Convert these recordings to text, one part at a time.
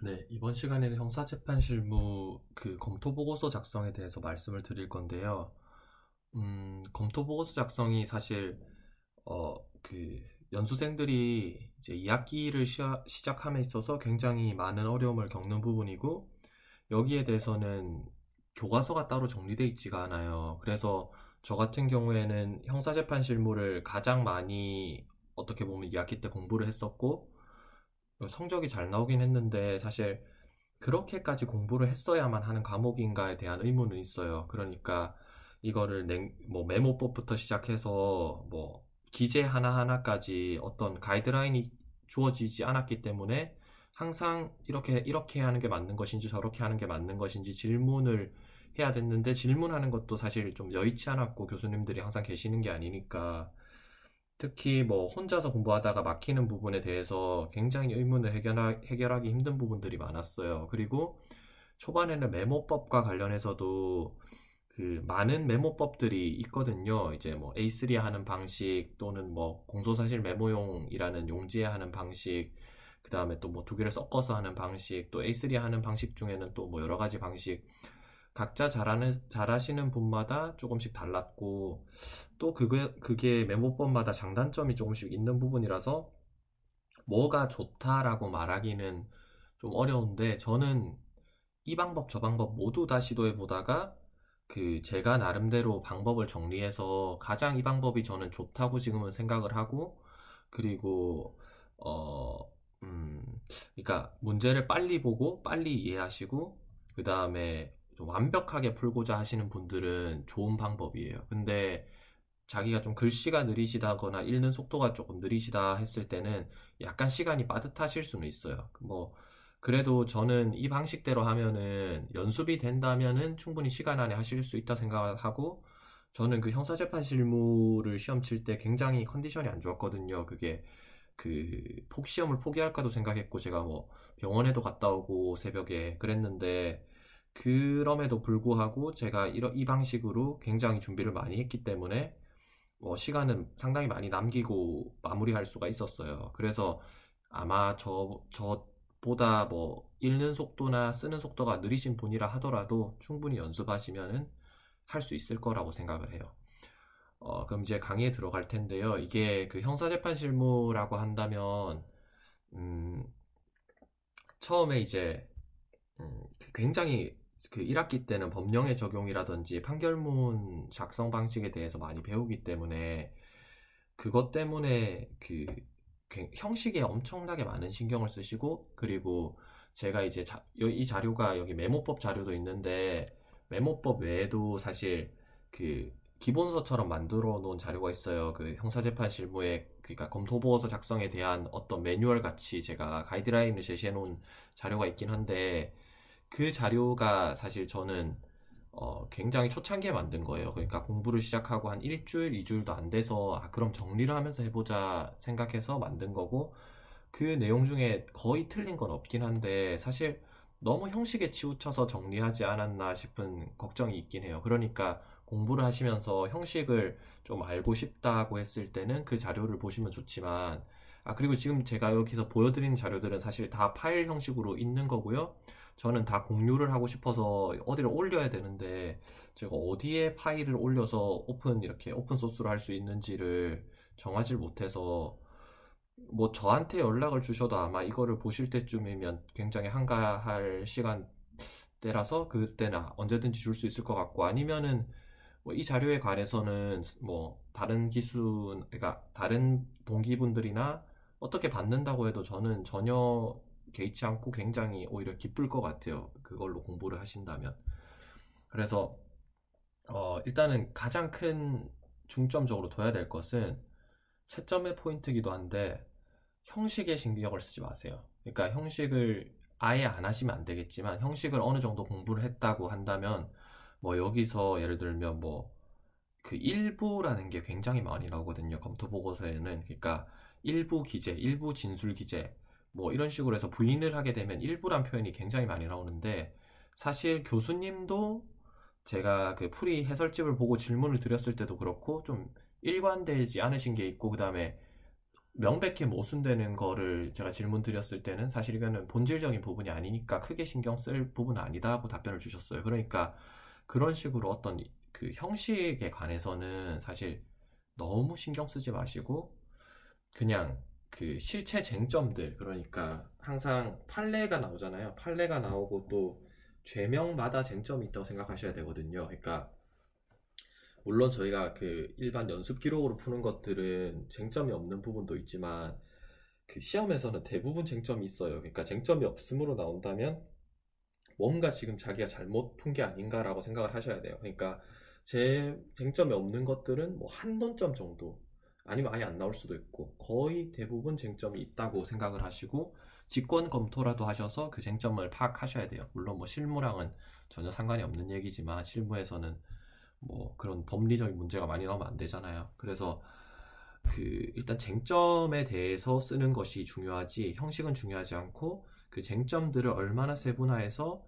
네, 이번 시간에는 형사재판 실무 검토 보고서 작성에 대해서 말씀을 드릴 건데요. 검토 보고서 작성이 사실 연수생들이 이제 2학기를 시작함에 있어서 굉장히 많은 어려움을 겪는 부분이고, 여기에 대해서는 교과서가 따로 정리되어 있지가 않아요. 그래서 저 같은 경우에는 형사재판 실무를 가장 많이 어떻게 보면 2학기 때 공부를 했었고, 성적이 잘 나오긴 했는데 사실 그렇게까지 공부를 했어야만 하는 과목인가에 대한 의문은 있어요. 그러니까 이거를 뭐 메모법부터 시작해서 뭐 기재 하나하나까지 어떤 가이드라인이 주어지지 않았기 때문에 항상 이렇게 하는 게 맞는 것인지 저렇게 하는 게 맞는 것인지 질문을 해야 됐는데, 질문하는 것도 사실 좀 여의치 않았고 교수님들이 항상 계시는 게 아니니까, 특히 뭐 혼자서 공부하다가 막히는 부분에 대해서 굉장히 의문을 해결하기 힘든 부분들이 많았어요. 그리고 초반에는 메모법과 관련해서도 많은 메모법들이 있거든요. 이제 뭐 A3 하는 방식, 또는 뭐 공소사실 메모용이라는 용지에 하는 방식, 그 다음에 또 뭐 두 개를 섞어서 하는 방식, 또 A3 하는 방식 중에는 또 뭐 여러 가지 방식, 각자 잘하시는 분마다 조금씩 달랐고, 또 그게 메모법마다 장단점이 조금씩 있는 부분이라서 뭐가 좋다라고 말하기는 좀 어려운데, 저는 이 방법 저 방법 모두 다 시도해 보다가 제가 나름대로 방법을 정리해서 가장 이 방법이 저는 좋다고 지금은 생각을 하고, 그리고 어 그러니까 문제를 빨리 보고 빨리 이해하시고 그 다음에 좀 완벽하게 풀고자 하시는 분들은 좋은 방법이에요. 근데 자기가 좀 글씨가 느리시다거나 읽는 속도가 조금 느리시다 했을 때는 약간 시간이 빠듯하실 수는 있어요. 뭐 그래도 저는 이 방식대로 하면은 연습이 된다면은 충분히 시간 안에 하실 수 있다 생각하고, 저는 형사재판 실무를 시험 칠 때 굉장히 컨디션이 안 좋았거든요. 그게 시험을 포기할까도 생각했고, 제가 뭐 병원에도 갔다 오고 새벽에 그랬는데, 그럼에도 불구하고 제가 이 방식으로 굉장히 준비를 많이 했기 때문에 시간은 상당히 많이 남기고 마무리할 수가 있었어요. 그래서 아마 저보다 뭐 읽는 속도나 쓰는 속도가 느리신 분이라 하더라도 충분히 연습하시면은 할 수 있을 거라고 생각을 해요. 그럼 이제 강의에 들어갈 텐데요. 이게 형사재판 실무라고 한다면, 음, 처음에 이제, 굉장히 1학기 때는 법령의 적용이라든지 판결문 작성 방식에 대해서 많이 배우기 때문에, 그것 때문에 형식에 엄청나게 많은 신경을 쓰시고, 그리고 제가 이제 이 자료가 여기 메모법 자료도 있는데, 메모법 외에도 사실 그 기본서처럼 만들어 놓은 자료가 있어요. 형사재판 실무에, 그러니까 검토보고서 작성에 대한 어떤 매뉴얼 같이 제가 가이드라인을 제시해 놓은 자료가 있긴 한데, 그 자료가 사실 저는 굉장히 초창기에 만든 거예요. 그러니까 공부를 시작하고 한 일주일, 이주일도 안 돼서, 그럼 정리를 하면서 해보자 생각해서 만든 거고, 그 내용 중에 거의 틀린 건 없긴 한데, 사실 너무 형식에 치우쳐서 정리하지 않았나 싶은 걱정이 있긴 해요. 그러니까 공부를 하시면서 형식을 좀 알고 싶다고 했을 때는 그 자료를 보시면 좋지만, 그리고 지금 제가 여기서 보여드리는 자료들은 사실 다 파일 형식으로 있는 거고요. 저는 다 공유를 하고 싶어서 어디를 올려야 되는데, 제가 어디에 파일을 올려서 이렇게 오픈 소스로 할 수 있는지를 정하지 못해서, 뭐 저한테 연락을 주셔도 아마 이거를 보실 때쯤이면 굉장히 한가할 시간대라서 그때는 언제든지 줄 수 있을 것 같고, 아니면은 뭐 이 자료에 관해서는 뭐 다른 그러니까 다른 동기분들이나 어떻게 받는다고 해도 저는 전혀 개의치 않고 굉장히 오히려 기쁠 것 같아요. 그걸로 공부를 하신다면. 그래서 일단은 가장 큰 중점적으로 둬야 될 것은 채점의 포인트이기도 한데, 형식에 신경을 쓰지 마세요. 그러니까 형식을 아예 안 하시면 안 되겠지만, 형식을 어느 정도 공부를 했다고 한다면, 뭐 여기서 예를 들면 뭐 일부라는 게 굉장히 많이 나오거든요. 검토 보고서에는. 그러니까 일부 기재, 일부 진술 기재, 뭐 이런 식으로 해서 부인을 하게 되면 일부란 표현이 굉장히 많이 나오는데, 사실 교수님도 제가 풀이 해설집을 보고 질문을 드렸을 때도 그렇고 좀 일관되지 않으신 게 있고, 그 다음에 명백히 모순되는 거를 제가 질문 드렸을 때는 사실 이거는 본질적인 부분이 아니니까 크게 신경 쓸 부분은 아니다고 답변을 주셨어요. 그러니까 그런 식으로 어떤 그 형식에 관해서는 사실 너무 신경 쓰지 마시고 그냥 그 실체 쟁점들, 그러니까 항상 판례가 나오잖아요. 판례가 나오고 또 죄명마다 쟁점이 있다고 생각하셔야 되거든요. 그러니까 물론 저희가 그 일반 연습 기록으로 푸는 것들은 쟁점이 없는 부분도 있지만 그 시험에서는 대부분 쟁점이 있어요. 그러니까 쟁점이 없음으로 나온다면 뭔가 지금 자기가 잘못 푼 게 아닌가라고 생각을 하셔야 돼요. 그러니까 제 쟁점이 없는 것들은 뭐 한 논점 정도, 아니면 아예 안 나올 수도 있고, 거의 대부분 쟁점이 있다고 생각을 하시고 직권 검토라도 하셔서 그 쟁점을 파악하셔야 돼요. 물론 뭐 실무랑은 전혀 상관이 없는 얘기지만 실무에서는 뭐 그런 법리적인 문제가 많이 나오면 안 되잖아요. 그래서 그 일단 쟁점에 대해서 쓰는 것이 중요하지 형식은 중요하지 않고 그 쟁점들을 얼마나 세분화해서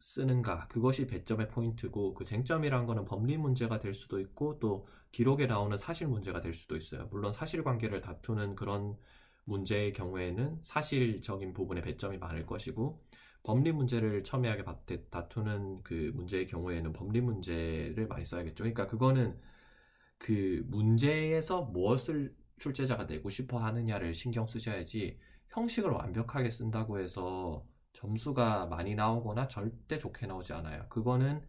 쓰는가, 그것이 배점의 포인트고, 그 쟁점이란 거는 법리 문제가 될 수도 있고 또 기록에 나오는 사실 문제가 될 수도 있어요. 물론 사실관계를 다투는 그런 문제의 경우에는 사실적인 부분에 배점이 많을 것이고, 법리 문제를 첨예하게 다투는 그 문제의 경우에는 법리 문제를 많이 써야겠죠. 그러니까 그거는 그 문제에서 무엇을 출제자가 내고 싶어 하느냐를 신경 쓰셔야지, 형식을 완벽하게 쓴다고 해서 점수가 많이 나오거나 절대 좋게 나오지 않아요. 그거는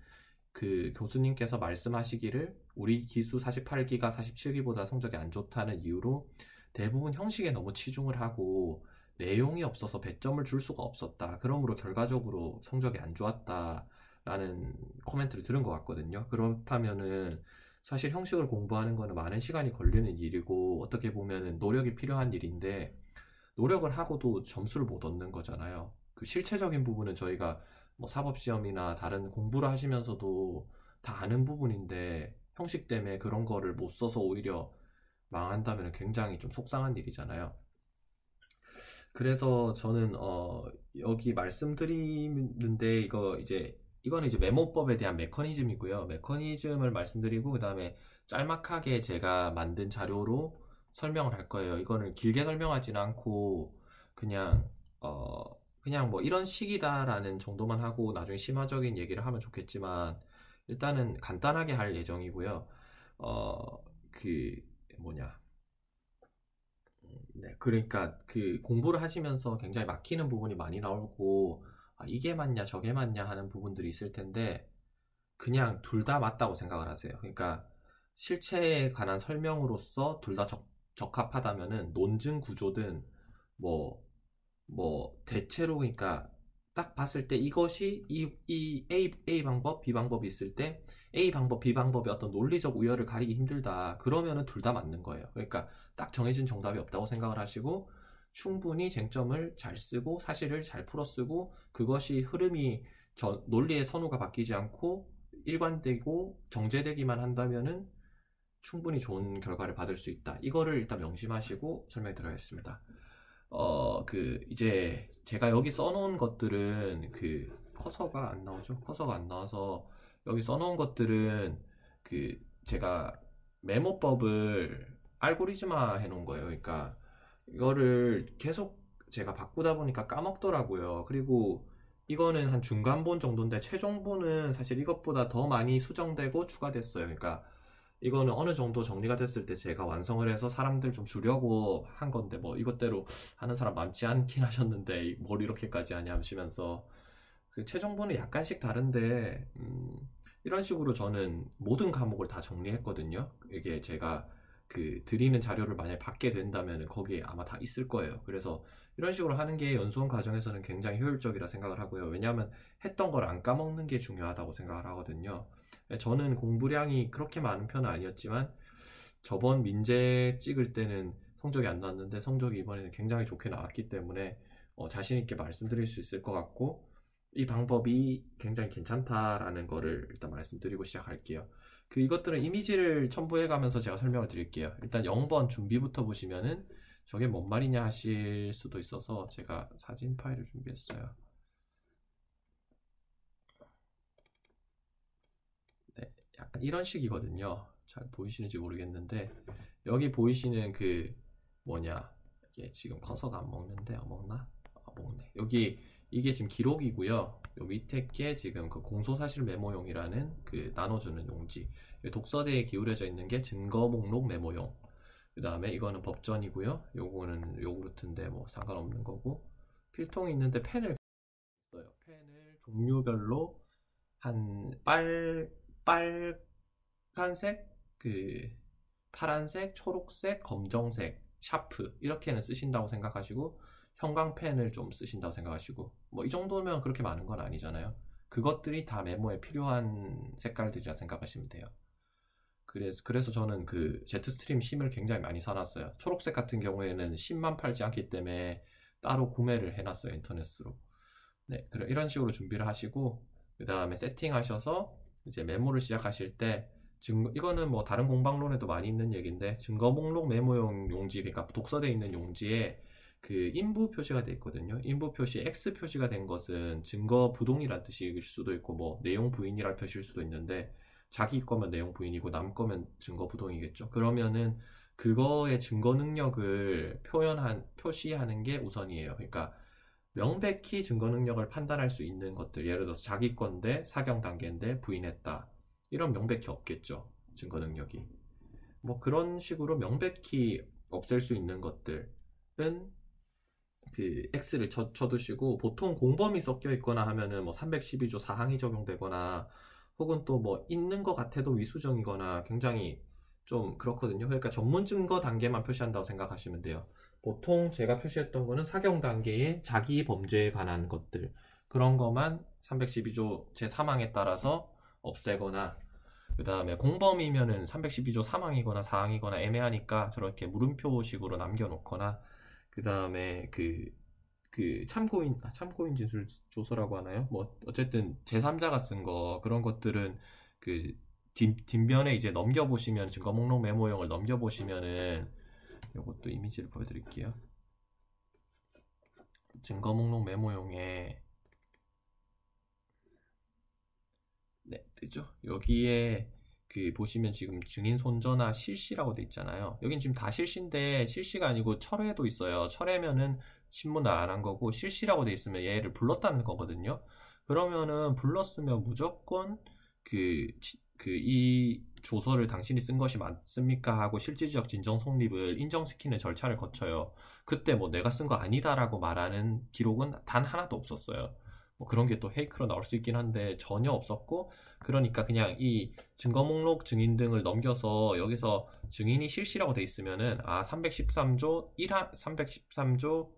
그 교수님께서 말씀하시기를 우리 기수 48기가 47기보다 성적이 안 좋다는 이유로 대부분 형식에 너무 치중을 하고 내용이 없어서 배점을 줄 수가 없었다. 그러므로 결과적으로 성적이 안 좋았다라는 코멘트를 들은 것 같거든요. 그렇다면은 사실 형식을 공부하는 거는 많은 시간이 걸리는 일이고 어떻게 보면은 노력이 필요한 일인데 노력을 하고도 점수를 못 얻는 거잖아요. 그 실체적인 부분은 저희가 뭐 사법시험이나 다른 공부를 하시면서도 다 아는 부분인데 형식 때문에 그런 거를 못 써서 오히려 망한다면 굉장히 좀 속상한 일이잖아요. 그래서 저는 여기 말씀드리는데 이거는 이제 메모법에 대한 메커니즘이고요. 메커니즘을 말씀드리고 그다음에 짤막하게 제가 만든 자료로 설명을 할 거예요. 이거는 길게 설명하지는 않고 그냥 그냥 뭐 이런 식이다라는 정도만 하고 나중에 심화적인 얘기를 하면 좋겠지만 일단은 간단하게 할 예정이고요. 그 뭐냐 네, 그러니까 그 공부를 하시면서 굉장히 막히는 부분이 많이 나오고 아, 이게 맞냐 저게 맞냐 하는 부분들이 있을 텐데 그냥 둘 다 맞다고 생각을 하세요. 그러니까 실체에 관한 설명으로서 둘 다 적합하다면은 논증 구조든 뭐 대체로 그러니까 딱 봤을 때 이것이 이 A 방법, B 방법이 있을 때 A 방법, B 방법의 어떤 논리적 우열을 가리기 힘들다. 그러면은 둘 다 맞는 거예요. 그러니까 딱 정해진 정답이 없다고 생각을 하시고 충분히 쟁점을 잘 쓰고 사실을 잘 풀어 쓰고 그것이 흐름이 논리의 선호가 바뀌지 않고 일관되고 정제되기만 한다면은 충분히 좋은 결과를 받을 수 있다. 이거를 일단 명심하시고 설명해 드리겠습니다. 이제 제가 여기 써놓은 것들은 커서가 안 나오죠? 커서가 안 나와서 여기 써놓은 것들은 제가 메모법을 알고리즘화 해놓은 거예요. 그러니까 이거를 계속 제가 바꾸다 보니까 까먹더라고요. 그리고 이거는 한 중간본 정도인데 최종본은 사실 이것보다 더 많이 수정되고 추가됐어요. 그러니까 이거는 어느 정도 정리가 됐을 때 제가 완성을 해서 사람들 좀 주려고 한 건데 뭐 이것대로 하는 사람 많지 않긴 하셨는데 뭘 이렇게까지 하냐 하시면서 그 최종본은 약간씩 다른데 이런 식으로 저는 모든 과목을 다 정리했거든요. 이게 제가 드리는 자료를 만약에 받게 된다면 거기에 아마 다 있을 거예요. 그래서 이런 식으로 하는 게 연수원 과정에서는 굉장히 효율적이라 생각을 하고요. 왜냐하면 했던 걸 안 까먹는 게 중요하다고 생각을 하거든요. 저는 공부량이 그렇게 많은 편은 아니었지만 저번 민재 찍을 때는 성적이 안 나왔는데 성적이 이번에는 굉장히 좋게 나왔기 때문에 자신 있게 말씀드릴 수 있을 것 같고 이 방법이 굉장히 괜찮다라는 거를 일단 말씀드리고 시작할게요. 이것들은 이미지를 첨부해 가면서 제가 설명을 드릴게요. 일단 0번 준비부터 보시면은 저게 뭔 말이냐 하실 수도 있어서 제가 사진 파일을 준비했어요. 네, 약간 이런 식이거든요. 잘 보이시는지 모르겠는데 여기 보이시는 뭐냐, 이게 지금 커서가 안 먹는데, 안 먹나? 먹네. 여기 이게 지금 기록이고요. 요 밑에 게 지금 그 공소사실 메모용이라는 그 나눠주는 용지. 독서대에 기울여져 있는 게 증거 목록 메모용. 그 다음에 이거는 법전이고요. 요거는 요구르트인데 뭐 상관없는 거고. 필통이 있는데 펜을 써요. 펜을 종류별로 한 빨간색, 그 파란색, 초록색, 검정색, 샤프 이렇게는 쓰신다고 생각하시고 형광펜을 좀 쓰신다고 생각하시고 뭐 이 정도면 그렇게 많은 건 아니잖아요. 그것들이 다 메모에 필요한 색깔들이라 생각하시면 돼요. 그래서 저는 그 제트스트림 심을 굉장히 많이 사놨어요. 초록색 같은 경우에는 심만 팔지 않기 때문에 따로 구매를 해놨어요, 인터넷으로. 네, 이런 식으로 준비를 하시고 그 다음에 세팅하셔서 이제 메모를 시작하실 때 이거는 뭐 다른 공방론에도 많이 있는 얘기인데 증거 목록 메모용 용지, 그러니까 독서되어 있는 용지에 그 인부 표시가 되어 있거든요. 인부 표시 X 표시가 된 것은 증거 부동이란 뜻일 수도 있고 뭐 내용 부인이란 표시일 수도 있는데 자기 거면 내용 부인이고 남 거면 증거 부동이겠죠. 그러면은 그거의 증거 능력을 표시하는 게 우선이에요. 그러니까 명백히 증거 능력을 판단할 수 있는 것들, 예를 들어서 자기 건데 사경 단계인데 부인했다, 이런 명백히 없겠죠, 증거 능력이. 뭐 그런 식으로 명백히 없앨 수 있는 것들은 그 X를 쳐두시고, 보통 공범이 섞여 있거나 하면은 뭐 312조 사항이 적용되거나 혹은 또 뭐 있는 것 같아도 위수정이거나 굉장히 좀 그렇거든요. 그러니까 전문 증거 단계만 표시한다고 생각하시면 돼요. 보통 제가 표시했던 거는 사경 단계의 자기 범죄에 관한 것들, 그런 것만 312조 제3항에 따라서 없애거나, 그 다음에 공범이면은 312조 3항이거나 4항이거나 애매하니까 저렇게 물음표식으로 남겨놓거나, 그 다음에 참고인 진술 조서라고 하나요? 뭐 어쨌든 제3자가 쓴 거, 그런 것들은 그 뒷면에 이제 넘겨보시면, 증거 목록 메모용을 넘겨보시면은, 이것도 이미지를 보여드릴게요. 증거 목록 메모용에 네, 뜨죠? 여기에 그 보시면 지금 증인 손저나 실시라고 돼 있잖아요. 여긴 지금 다 실시인데 실시가 아니고 철회도 있어요. 철회면은 신문을 안 한 거고, 실시라고 돼 있으면 얘를 불렀다는 거거든요. 그러면은 불렀으면 무조건 이 조서를 당신이 쓴 것이 맞습니까? 하고 실질적 진정 성립을 인정시키는 절차를 거쳐요. 그때 뭐 내가 쓴 거 아니다라고 말하는 기록은 단 하나도 없었어요. 뭐 그런 게 또 페이크로 나올 수 있긴 한데 전혀 없었고, 그러니까 그냥 이 증거 목록 증인 등을 넘겨서 여기서 증인이 실시라고 돼 있으면은 313조 1하 313조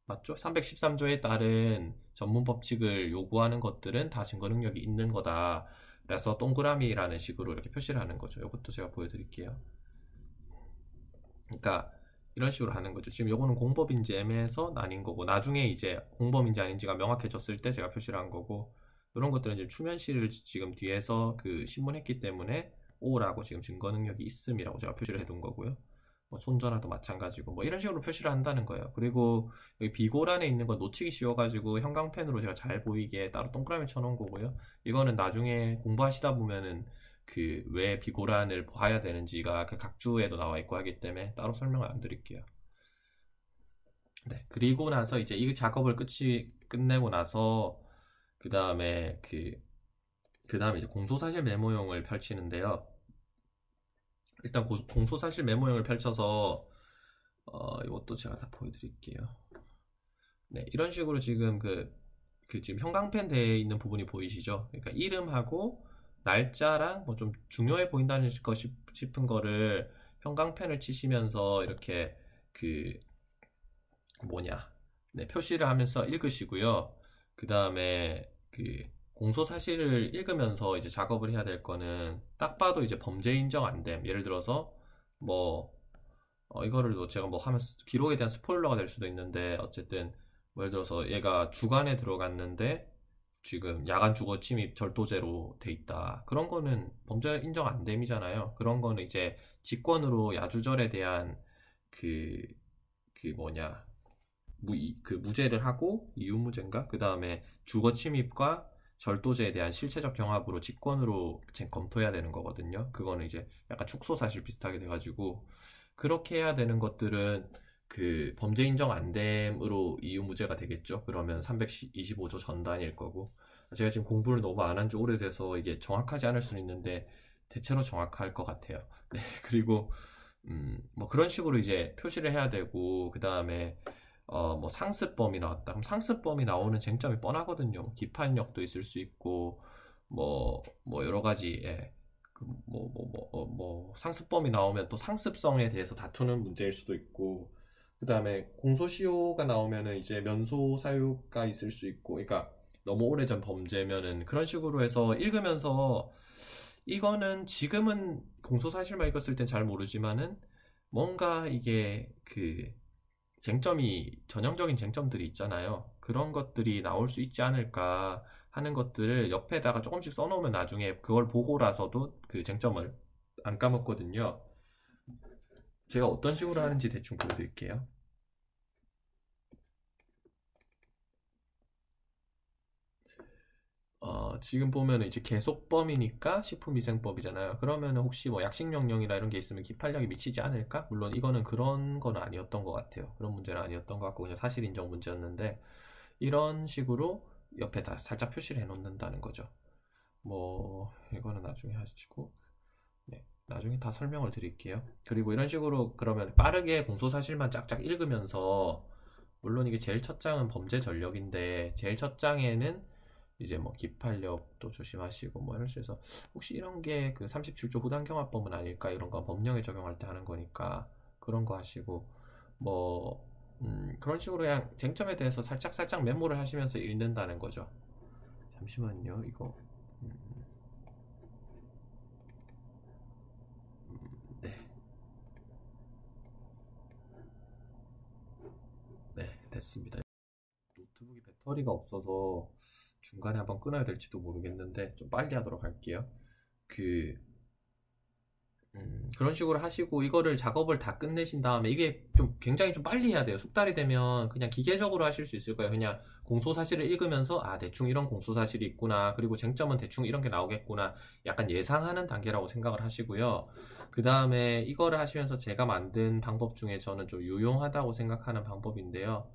맞죠? 313조에 따른 전문 법칙을 요구하는 것들은 다 증거 능력이 있는 거다. 그래서 동그라미라는 식으로 이렇게 표시를 하는 거죠. 이것도 제가 보여드릴게요. 그러니까 이런 식으로 하는 거죠. 지금 요거는 공법인지 애매해서 아닌 거고, 나중에 이제 공범인지 아닌지가 명확해졌을 때 제가 표시를 한 거고, 이런 것들은 지금 추면시를 지금 뒤에서 그 신문했기 때문에 O라고 지금 증거 능력이 있음이라고 제가 표시를 해둔 거고요. 뭐 손전화도 마찬가지고 뭐 이런 식으로 표시를 한다는 거예요. 그리고 여기 비고란에 있는 거 놓치기 쉬워가지고 형광펜으로 제가 잘 보이게 따로 동그라미 쳐놓은 거고요. 이거는 나중에 공부하시다 보면은 그 왜 비고란을 봐야 되는지가 그 각주에도 나와 있고 하기 때문에 따로 설명을 안 드릴게요. 네, 그리고 나서 이제 이 작업을 끝내고 나서 그 다음에 이제 공소사실 메모용을 펼치는데요. 일단 공소사실 메모용을 펼쳐서 이것도 제가 다 보여드릴게요. 네, 이런 식으로 지금 지금 형광펜 되어 있는 부분이 보이시죠? 그러니까 이름하고 날짜랑 뭐 좀 중요해 보인다는 거 싶은 거를 형광펜을 치시면서 이렇게 네, 표시를 하면서 읽으시고요. 그 다음에 공소 사실을 읽으면서 이제 작업을 해야 될 거는, 딱 봐도 이제 범죄 인정 안 됨. 예를 들어서 뭐 이거를 제가 뭐 하면 기록에 대한 스포일러가 될 수도 있는데, 어쨌든 뭐 예를 들어서 얘가 주간에 들어갔는데 지금 야간 주거 침입 절도죄로 돼 있다. 그런 거는 범죄 인정 안 됨이잖아요. 그런 거는 이제 직권으로 야주절에 대한 무죄를 하고, 이유무죄인가? 그 다음에 주거 침입과 절도죄에 대한 실체적 경합으로 직권으로 검토해야 되는 거거든요. 그거는 이제 약간 축소 사실 비슷하게 돼가지고, 그렇게 해야 되는 것들은 그 범죄 인정 안 됨으로 이유 무죄가 되겠죠. 그러면 325조 전단일 거고. 제가 지금 공부를 너무 안 한 지 오래돼서 이게 정확하지 않을 수는 있는데 대체로 정확할 것 같아요. 네, 그리고 뭐 그런 식으로 이제 표시를 해야 되고, 그 다음에 뭐 상습범이 나왔다. 그럼 상습범이 나오는 쟁점이 뻔하거든요. 기판력도 있을 수 있고, 뭐 여러 가지, 예. 상습범이 나오면 또 상습성에 대해서 다투는 문제일 수도 있고, 그 다음에 공소시효가 나오면은 이제 면소 사유가 있을 수 있고, 그러니까 너무 오래전 범죄면은 그런 식으로 해서 읽으면서 이거는 지금은 공소사실만 읽었을 땐 잘 모르지만은 뭔가 이게 그 쟁점이 전형적인 쟁점들이 있잖아요. 그런 것들이 나올 수 있지 않을까 하는 것들을 옆에다가 조금씩 써놓으면 나중에 그걸 보고라서도 그 쟁점을 안 까먹거든요. 제가 어떤 식으로 하는지 대충 보여드릴게요. 지금 보면은 이제 계속범이니까 식품위생법이잖아요. 그러면은 혹시 뭐 약식명령이나 이런 게 있으면 기판력이 미치지 않을까? 물론 이거는 그런 건 아니었던 것 같아요. 그런 문제는 아니었던 것 같고 그냥 사실 인정 문제였는데, 이런 식으로 옆에다 살짝 표시를 해놓는다는 거죠. 뭐 이거는 나중에 하시고, 네, 나중에 다 설명을 드릴게요. 그리고 이런 식으로 그러면 빠르게 공소사실만 짝짝 읽으면서, 물론 이게 제일 첫 장은 범죄 전력인데 제일 첫 장에는 이제 뭐 기판력도 조심하시고 뭐 이런 식으로 해서, 혹시 이런 게 그 37조 부당경합범은 아닐까, 이런 거 법령에 적용할 때 하는 거니까 그런 거 하시고, 뭐 그런 식으로 그냥 쟁점에 대해서 살짝 메모를 하시면서 읽는다는 거죠. 잠시만요, 이거. 음, 네, 네, 됐습니다. 노트북이 배터리가 없어서 중간에 한번 끊어야 될지도 모르겠는데 좀 빨리 하도록 할게요. 그 그런 식으로 하시고 이거를 작업을 다 끝내신 다음에, 이게 좀 굉장히 좀 빨리 해야 돼요. 숙달이 되면 그냥 기계적으로 하실 수 있을 거예요. 그냥 공소사실을 읽으면서 아, 대충 이런 공소사실이 있구나, 그리고 쟁점은 대충 이런 게 나오겠구나, 약간 예상하는 단계라고 생각을 하시고요. 그 다음에 이거를 하시면서 제가 만든 방법 중에 저는 좀 유용하다고 생각하는 방법인데요.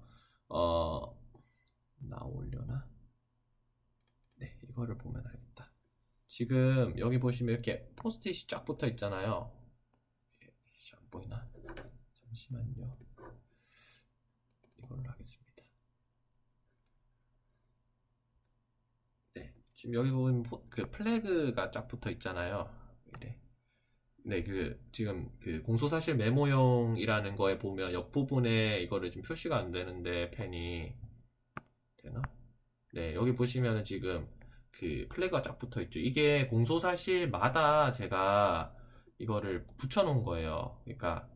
어, 나오려나? 네, 이거를 보면 알겠다. 지금 여기 보시면 이렇게 포스트잇이 쫙 붙어 있잖아요. 안 보이나? 잠시만요. 이걸로 하겠습니다. 네, 지금 여기 보면 그 플래그가 쫙 붙어 있잖아요. 이래. 네, 그 지금 그 공소사실 메모용이라는 거에 보면 옆부분에 이거를 좀 표시가 안 되는데, 펜이 되나? 네, 여기 보시면은 지금 그 플래그가 쫙 붙어 있죠. 이게 공소사실마다 제가 이거를 붙여놓은 거예요. 그러니까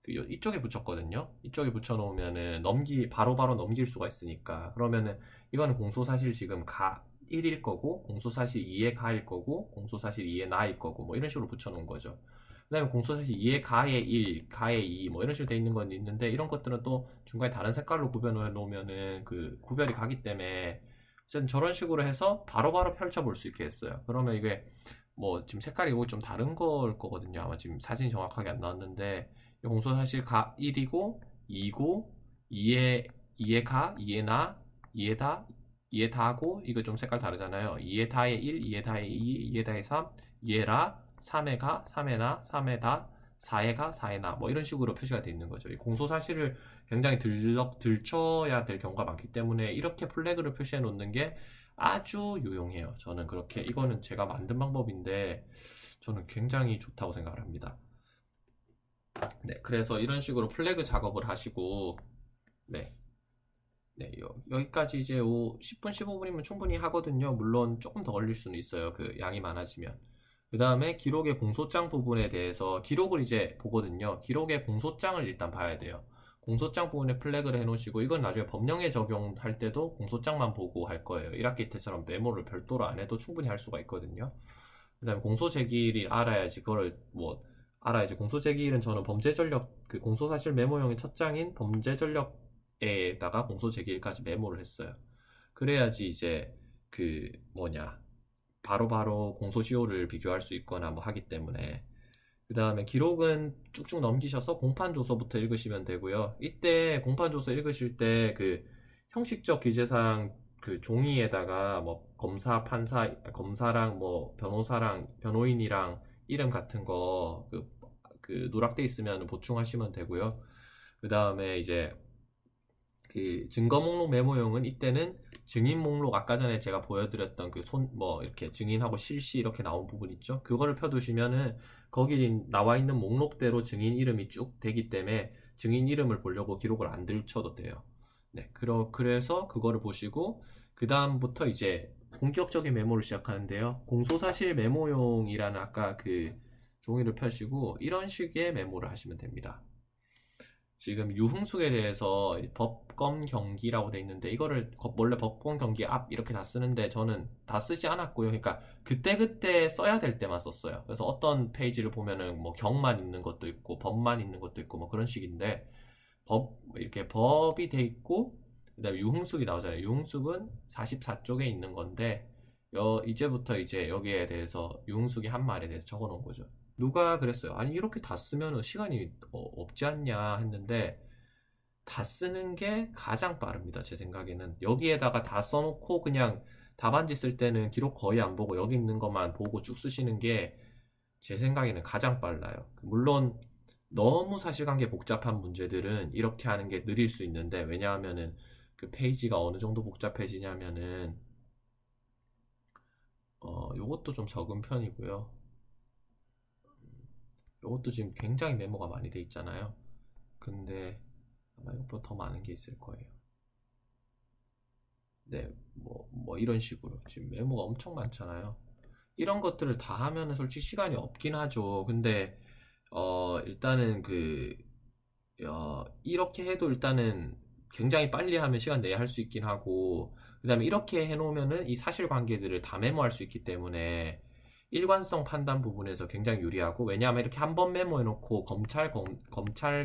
그 이쪽에 붙였거든요. 이쪽에 붙여놓으면은 바로바로 넘길 수가 있으니까. 그러면은 이거는 공소사실 지금 가 1일 거고, 공소사실 2의 가일 거고, 공소사실 2의 나일 거고, 뭐 이런 식으로 붙여놓은 거죠. 그 다음에 공소사실 2의 가의 1, 가의 2, 뭐 이런 식으로 돼 있는 건 있는데, 이런 것들은 또 중간에 다른 색깔로 구별해 놓으면은 그 구별이 가기 때문에 어쨌든 저런 식으로 해서 바로바로 펼쳐볼 수 있게 했어요. 그러면 이게 뭐 지금 색깔이 이거 좀 다른 걸 거거든요. 아마 지금 사진이 정확하게 안 나왔는데, 공소사실 가 1이고 2고 2에 가, 2에 나, 2에 다, 2에 다고, 이거 좀 색깔 다르잖아요. 2에 다의 1, 2에 다의 2, 2에 다의 3, 2에 라, 3에 가, 3에 나, 3에 다, 4에 가, 4에 나, 뭐 이런 식으로 표시가 되어 있는 거죠. 이 공소사실을 굉장히 들춰야 될 경우가 많기 때문에 이렇게 플래그를 표시해 놓는 게 아주 유용해요. 저는 그렇게, 이거는 제가 만든 방법인데 저는 굉장히 좋다고 생각을 합니다. 네, 그래서 이런 식으로 플래그 작업을 하시고, 네, 네, 여기까지 이제 10분, 15분이면 충분히 하거든요. 물론 조금 더 걸릴 수는 있어요. 그 양이 많아지면. 그 다음에 기록의 공소장 부분에 대해서 기록을 이제 보거든요. 기록의 공소장을 일단 봐야 돼요. 공소장 부분에 플래그를 해놓으시고, 이건 나중에 법령에 적용할 때도 공소장만 보고 할 거예요. 1학기 때처럼 메모를 별도로 안 해도 충분히 할 수가 있거든요. 그 다음에 공소제기일이 알아야지, 그거를 뭐 알아야지. 공소제기일은 저는 범죄전력, 그 공소사실 메모용의 첫 장인 범죄전력에다가 공소제기일까지 메모를 했어요. 그래야지 이제 바로바로 공소시효를 비교할 수 있거나 뭐 하기 때문에. 그 다음에 기록은 쭉쭉 넘기셔서 공판 조서부터 읽으시면 되고요. 이때 공판 조서 읽으실 때 그 형식적 기재사항 그 종이에다가 뭐 검사, 판사, 검사랑 뭐 변호사랑 변호인이랑 이름 같은 거 그 누락돼 있으면 보충하시면 되고요. 그 다음에 이제 그 증거 목록 메모용은 이때는 증인 목록 아까 전에 제가 보여드렸던 그 손 뭐 이렇게 증인하고 실시 이렇게 나온 부분 있죠. 그거를 펴두시면은 거기 나와 있는 목록대로 증인 이름이 쭉 되기 때문에 증인 이름을 보려고 기록을 안 들춰도 돼요. 네, 그래서 그거를 보시고 그 다음부터 이제 본격적인 메모를 시작하는데요. 공소사실 메모용이라는 아까 그 종이를 펴시고 이런 식의 메모를 하시면 됩니다. 지금 유흥숙에 대해서 법검 경기라고 돼 있는데 이거를 원래 법검 경기 앞 이렇게 다 쓰는데 저는 다 쓰지 않았고요. 그러니까 그때그때 써야 될 때만 썼어요. 그래서 어떤 페이지를 보면은 뭐 경만 있는 것도 있고 법만 있는 것도 있고 뭐 그런 식인데 이렇게 법이 돼 있고 그다음에 유흥숙이 나오잖아요. 유흥숙은 44쪽에 있는 건데 이제부터 이제 여기에 대해서 유흥숙이 한 말에 대해서 적어 놓은 거죠. 누가 그랬어요. 아니 이렇게 다 쓰면 시간이 없지 않냐 했는데 다 쓰는 게 가장 빠릅니다. 제 생각에는 여기에다가 다 써놓고 그냥 답안지 쓸 때는 기록 거의 안 보고 여기 있는 것만 보고 쭉 쓰시는 게 제 생각에는 가장 빨라요. 물론 너무 사실관계 복잡한 문제들은 이렇게 하는 게 느릴 수 있는데 왜냐하면은 그 페이지가 어느 정도 복잡해지냐면은 요것도 좀 적은 편이고요. 요것도 지금 굉장히 메모가 많이 돼 있잖아요. 근데 아마 이것보다 더 많은 게 있을 거예요. 네, 뭐 이런 식으로 지금 메모가 엄청 많잖아요. 이런 것들을 다 하면은 솔직히 시간이 없긴 하죠. 근데 일단은 이렇게 해도 일단은 굉장히 빨리 하면 시간 내에 할 수 있긴 하고 그 다음에 이렇게 해놓으면은 이 사실관계들을 다 메모할 수 있기 때문에 일관성 판단 부분에서 굉장히 유리하고 왜냐하면 이렇게 한 번 메모해놓고 검찰,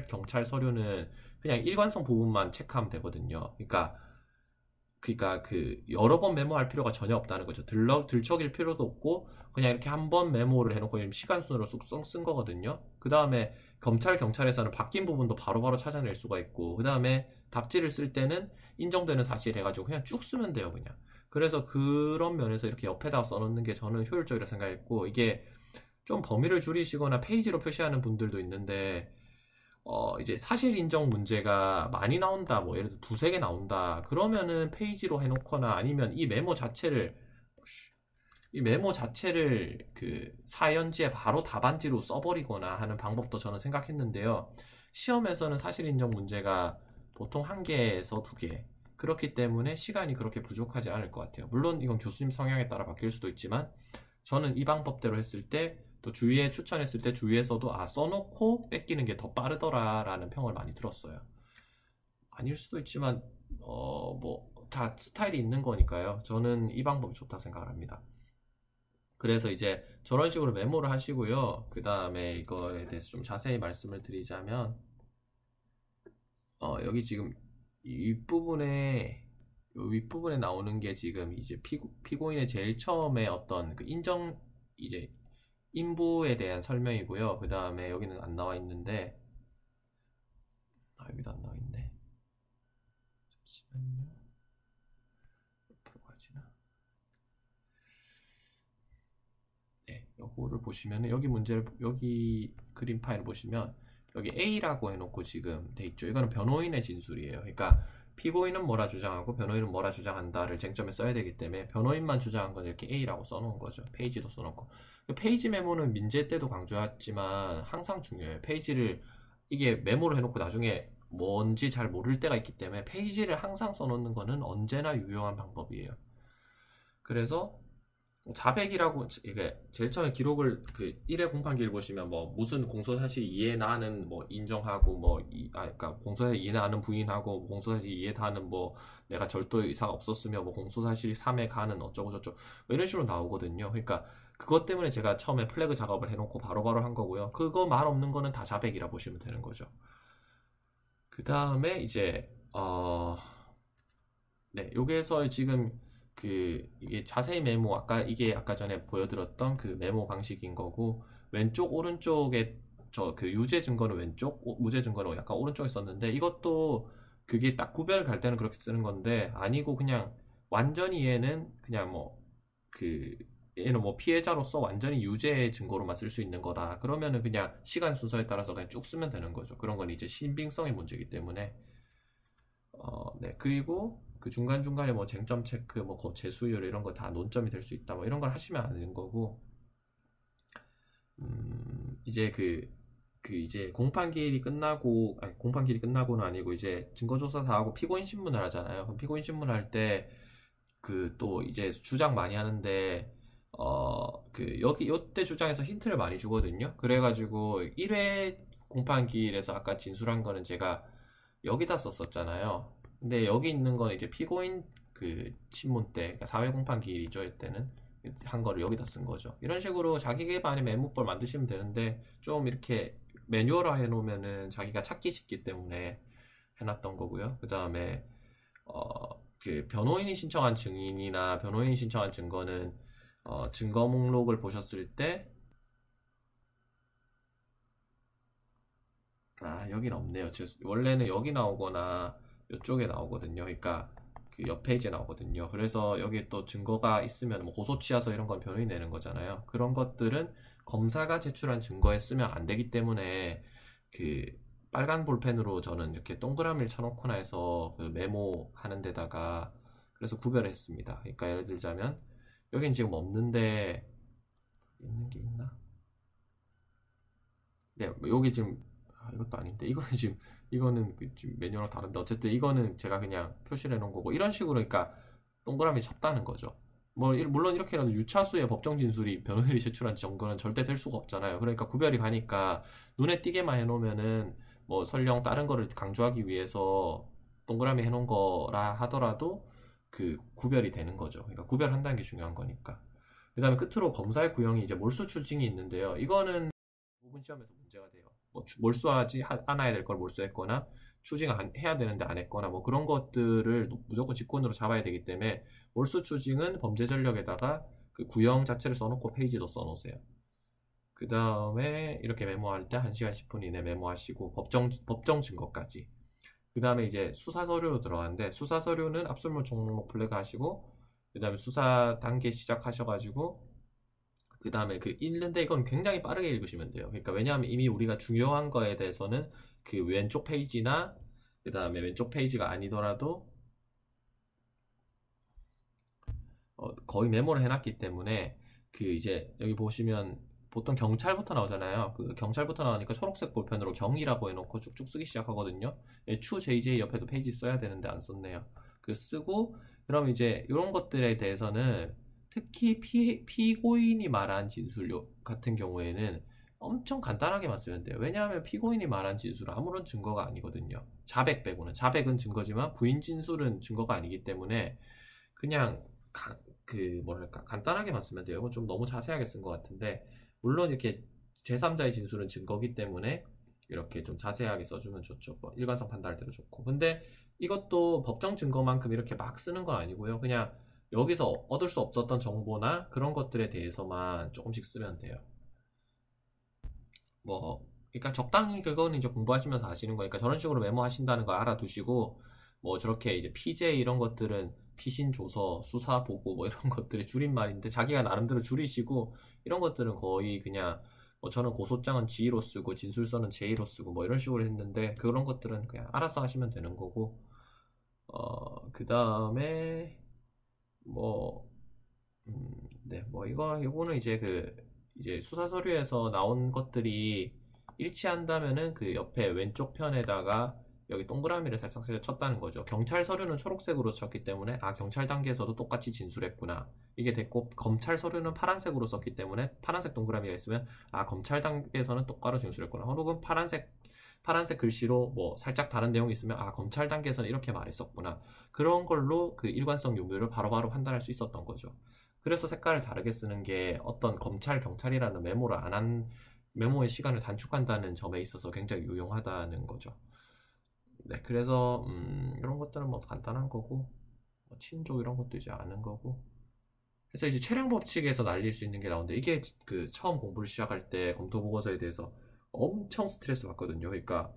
경찰 서류는 그냥 일관성 부분만 체크하면 되거든요. 그러니까 그 여러 번 메모할 필요가 전혀 없다는 거죠. 들척일 필요도 없고 그냥 이렇게 한 번 메모를 해놓고 시간 순으로 쑥 쓴 거거든요. 그 다음에 검찰, 경찰에서는 바뀐 부분도 바로바로 찾아낼 수가 있고 그 다음에 답지를 쓸 때는 인정되는 사실 해가지고 그냥 쭉 쓰면 돼요, 그냥. 그래서 그런 면에서 이렇게 옆에다 써놓는 게 저는 효율적이라 생각했고 이게 좀 범위를 줄이시거나 페이지로 표시하는 분들도 있는데 이제 사실 인정 문제가 많이 나온다, 뭐 예를 들어 두세 개 나온다, 그러면은 페이지로 해놓거나 아니면 이 메모 자체를 그 사연지에 바로 답안지로 써버리거나 하는 방법도 저는 생각했는데요. 시험에서는 사실 인정 문제가 보통 한 개에서 두 개. 그렇기 때문에 시간이 그렇게 부족하지 않을 것 같아요. 물론 이건 교수님 성향에 따라 바뀔 수도 있지만 저는 이 방법대로 했을 때 또 주위에 추천했을 때 주위에서도 써놓고 뺏기는 게 더 빠르더라라는 평을 많이 들었어요. 아닐 수도 있지만 뭐 다 스타일이 있는 거니까요. 저는 이 방법이 좋다 생각을 합니다. 그래서 이제 저런 식으로 메모를 하시고요. 그 다음에 이거에 대해서 좀 자세히 말씀을 드리자면 여기 지금 윗부분에 나오는 게 지금 이제 피고인의 제일 처음에 어떤 그 이제 인부에 대한 설명이고요. 그 다음에 여기는 안 나와 있는데 여기도 안 나와 있네. 잠시만요. 옆으로 가지나? 네, 요거를 보시면은 여기 그림 파일을 보시면 여기 A라고 해놓고 지금 돼 있죠. 이거는 변호인의 진술이에요. 그러니까 피고인은 뭐라 주장하고 변호인은 뭐라 주장한다를 쟁점에 써야 되기 때문에 변호인만 주장한 건 이렇게 A라고 써놓은 거죠. 페이지도 써놓고. 페이지 메모는 민재 때도 강조했지만 항상 중요해요. 이게 메모를 해놓고 나중에 뭔지 잘 모를 때가 있기 때문에 페이지를 항상 써놓는 거는 언제나 유용한 방법이에요. 그래서 자백이라고 이게 제일 처음에 기록을 그 1회 공판기를 보시면 뭐 무슨 공소사실 이해나는 뭐 인정하고 그러니까 공소사실 이해나는 부인하고 공소사실 이해다는 뭐 내가 절도 의사가 없었으며 뭐 공소사실이 3회 가는 어쩌고 저쩌고 뭐 이런 식으로 나오거든요. 그러니까 그것 때문에 제가 처음에 플래그 작업을 해놓고 바로바로 한 거고요. 그거 말 없는 거는 다 자백이라 보시면 되는 거죠. 그 다음에 이제 네, 여기에서 지금 이게 자세히 메모 이게 아까 전에 보여드렸던 그 메모 방식인 거고 왼쪽 오른쪽에 저 그 유죄 증거는 왼쪽, 무죄 증거는 약간 오른쪽에 썼는데 이것도 그게 딱 구별 갈 때는 그렇게 쓰는 건데 아니고 그냥 완전히 얘는 그냥 뭐 그 얘는 뭐 피해자로서 완전히 유죄 증거로만 쓸 수 있는 거다. 그러면은 그냥 시간 순서에 따라서 그냥 쭉 쓰면 되는 거죠. 그런 건 이제 신빙성의 문제이기 때문에 네. 그리고 그 중간중간에 뭐 쟁점 체크, 뭐 재수율 이런 거 다 논점이 될 수 있다. 뭐 이런 걸 하시면 안 되는 거고, 이제 이제 공판기일이 끝나고, 아니, 공판기일이 끝나고는 아니고, 이제 증거조사 다 하고 피고인 신문을 하잖아요. 그럼 피고인 신문을 할 때, 그 또 이제 주장 많이 하는데, 요때 주장에서 힌트를 많이 주거든요. 그래가지고, 1회 공판기일에서 아까 진술한 거는 제가 여기다 썼었잖아요. 근데 여기 있는 건 이제 피고인 그 신문 때, 그러니까 사회 공판기일이죠. 이때는. 한 거를 여기다 쓴 거죠. 이런 식으로 자기 개발의 메모볼 만드시면 되는데 좀 이렇게 매뉴얼화 해놓으면은 자기가 찾기 쉽기 때문에 해놨던 거고요. 그 다음에 그 변호인이 신청한 증인이나 변호인이 신청한 증거는 증거 목록을 보셨을 때 여긴 없네요. 원래는 여기 나오거나 이쪽에 나오거든요. 그러니까 그 옆 페이지에 나오거든요. 그래서 여기에 또 증거가 있으면 뭐 고소취하서 이런 건 변호인이 내는 거잖아요. 그런 것들은 검사가 제출한 증거에 쓰면 안 되기 때문에 그 빨간 볼펜으로 저는 이렇게 동그라미를 쳐놓거나 해서 그 메모하는 데다가 그래서 구별했습니다. 그러니까 예를 들자면 여긴 지금 없는데 있는 게 있나? 네, 여기 지금 이것도 아닌데 이거는 지금 이거는 지금 매뉴얼랑 다른데 어쨌든 이거는 제가 그냥 표시를 해놓은 거고 이런 식으로 그러니까 동그라미 쳤다는 거죠. 뭐 물론 이렇게라도 유차수의 법정 진술이 변호인이 제출한 증거는 절대 될 수가 없잖아요. 그러니까 구별이 가니까 눈에 띄게만 해놓으면은 뭐 설령 다른 거를 강조하기 위해서 동그라미 해놓은 거라 하더라도 그 구별이 되는 거죠. 그러니까 구별한다는 게 중요한 거니까. 그 다음에 끝으로 검사의 구형이 이제 몰수 추징이 있는데요. 이거는 부분 시험에서 문제가 돼요. 뭐 몰수하지 않아야 될 걸 몰수했거나 추징해야 되는데 안 했거나 뭐 그런 것들을 무조건 직권으로 잡아야 되기 때문에 몰수 추징은 범죄 전력에다가 그 구형 자체를 써놓고 페이지도 써놓으세요. 그 다음에 이렇게 메모할 때 1시간 10분 이내 메모하시고 법정 증거까지. 그 다음에 이제 수사 서류로 들어가는데 수사 서류는 압수물 종목 플래그 하시고 그 다음에 수사 단계 시작하셔가지고 그 다음에 그 읽는데 이건 굉장히 빠르게 읽으시면 돼요. 그러니까 왜냐하면 이미 우리가 중요한 거에 대해서는 그 왼쪽 페이지나 그 다음에 왼쪽 페이지가 아니더라도 거의 메모를 해놨기 때문에 그 이제 여기 보시면 보통 경찰부터 나오잖아요. 그 경찰부터 나오니까 초록색 볼펜으로 경이라고 해놓고 쭉쭉 쓰기 시작하거든요. 추 JJ 옆에도 페이지 써야 되는데 안 썼네요. 그 쓰고 그럼 이제 이런 것들에 대해서는 특히 피고인이 말한 진술 같은 경우에는 엄청 간단하게만 쓰면 돼요. 왜냐하면 피고인이 말한 진술은 아무런 증거가 아니거든요. 자백 빼고는. 자백은 증거지만 부인 진술은 증거가 아니기 때문에 그냥 그 뭐랄까 간단하게만 쓰면 돼요. 이건 좀 너무 자세하게 쓴 것 같은데 물론 이렇게 제3자의 진술은 증거기 때문에 이렇게 좀 자세하게 써주면 좋죠. 뭐 일관성 판단할 때도 좋고. 근데 이것도 법정 증거만큼 이렇게 막 쓰는 건 아니고요. 그냥 여기서 얻을 수 없었던 정보나 그런 것들에 대해서만 조금씩 쓰면 돼요. 뭐, 그러니까 적당히 그거는 이제 공부하시면서 아시는 거니까 저런 식으로 메모하신다는 거 알아두시고, 뭐 저렇게 이제 PJ 이런 것들은 피신 조서, 수사 보고 뭐 이런 것들의 줄임말인데 자기가 나름대로 줄이시고 이런 것들은 거의 그냥 뭐 저는 고소장은 G로 쓰고 진술서는 J로 쓰고 뭐 이런 식으로 했는데 그런 것들은 그냥 알아서 하시면 되는 거고, 그 다음에 뭐 네, 뭐 이거는 이제 이제 수사 서류에서 나온 것들이 일치한다면은 그 옆에 왼쪽 편에다가 여기 동그라미를 살짝 쳤다는 거죠. 경찰 서류는 초록색으로 쳤기 때문에 경찰 단계에서도 똑같이 진술했구나. 이게 됐고 검찰 서류는 파란색으로 썼기 때문에 파란색 동그라미가 있으면 검찰 단계에서는 똑바로 진술했구나. 혹은 파란색 글씨로 뭐 살짝 다른 내용이 있으면 검찰 단계에서는 이렇게 말했었구나. 그런 걸로 그 일관성 유무를 바로바로 판단할 수 있었던 거죠. 그래서 색깔을 다르게 쓰는 게 어떤 검찰, 경찰이라는 메모를 안 한 메모의 시간을 단축한다는 점에 있어서 굉장히 유용하다는 거죠. 네, 그래서 이런 것들은 뭐 간단한 거고 뭐 친족 이런 것도 이제 아는 거고 그래서 이제 최량 법칙에서 날릴 수 있는 게 나오는데 이게 그 처음 공부를 시작할 때 검토 보고서에 대해서 엄청 스트레스 받거든요. 그러니까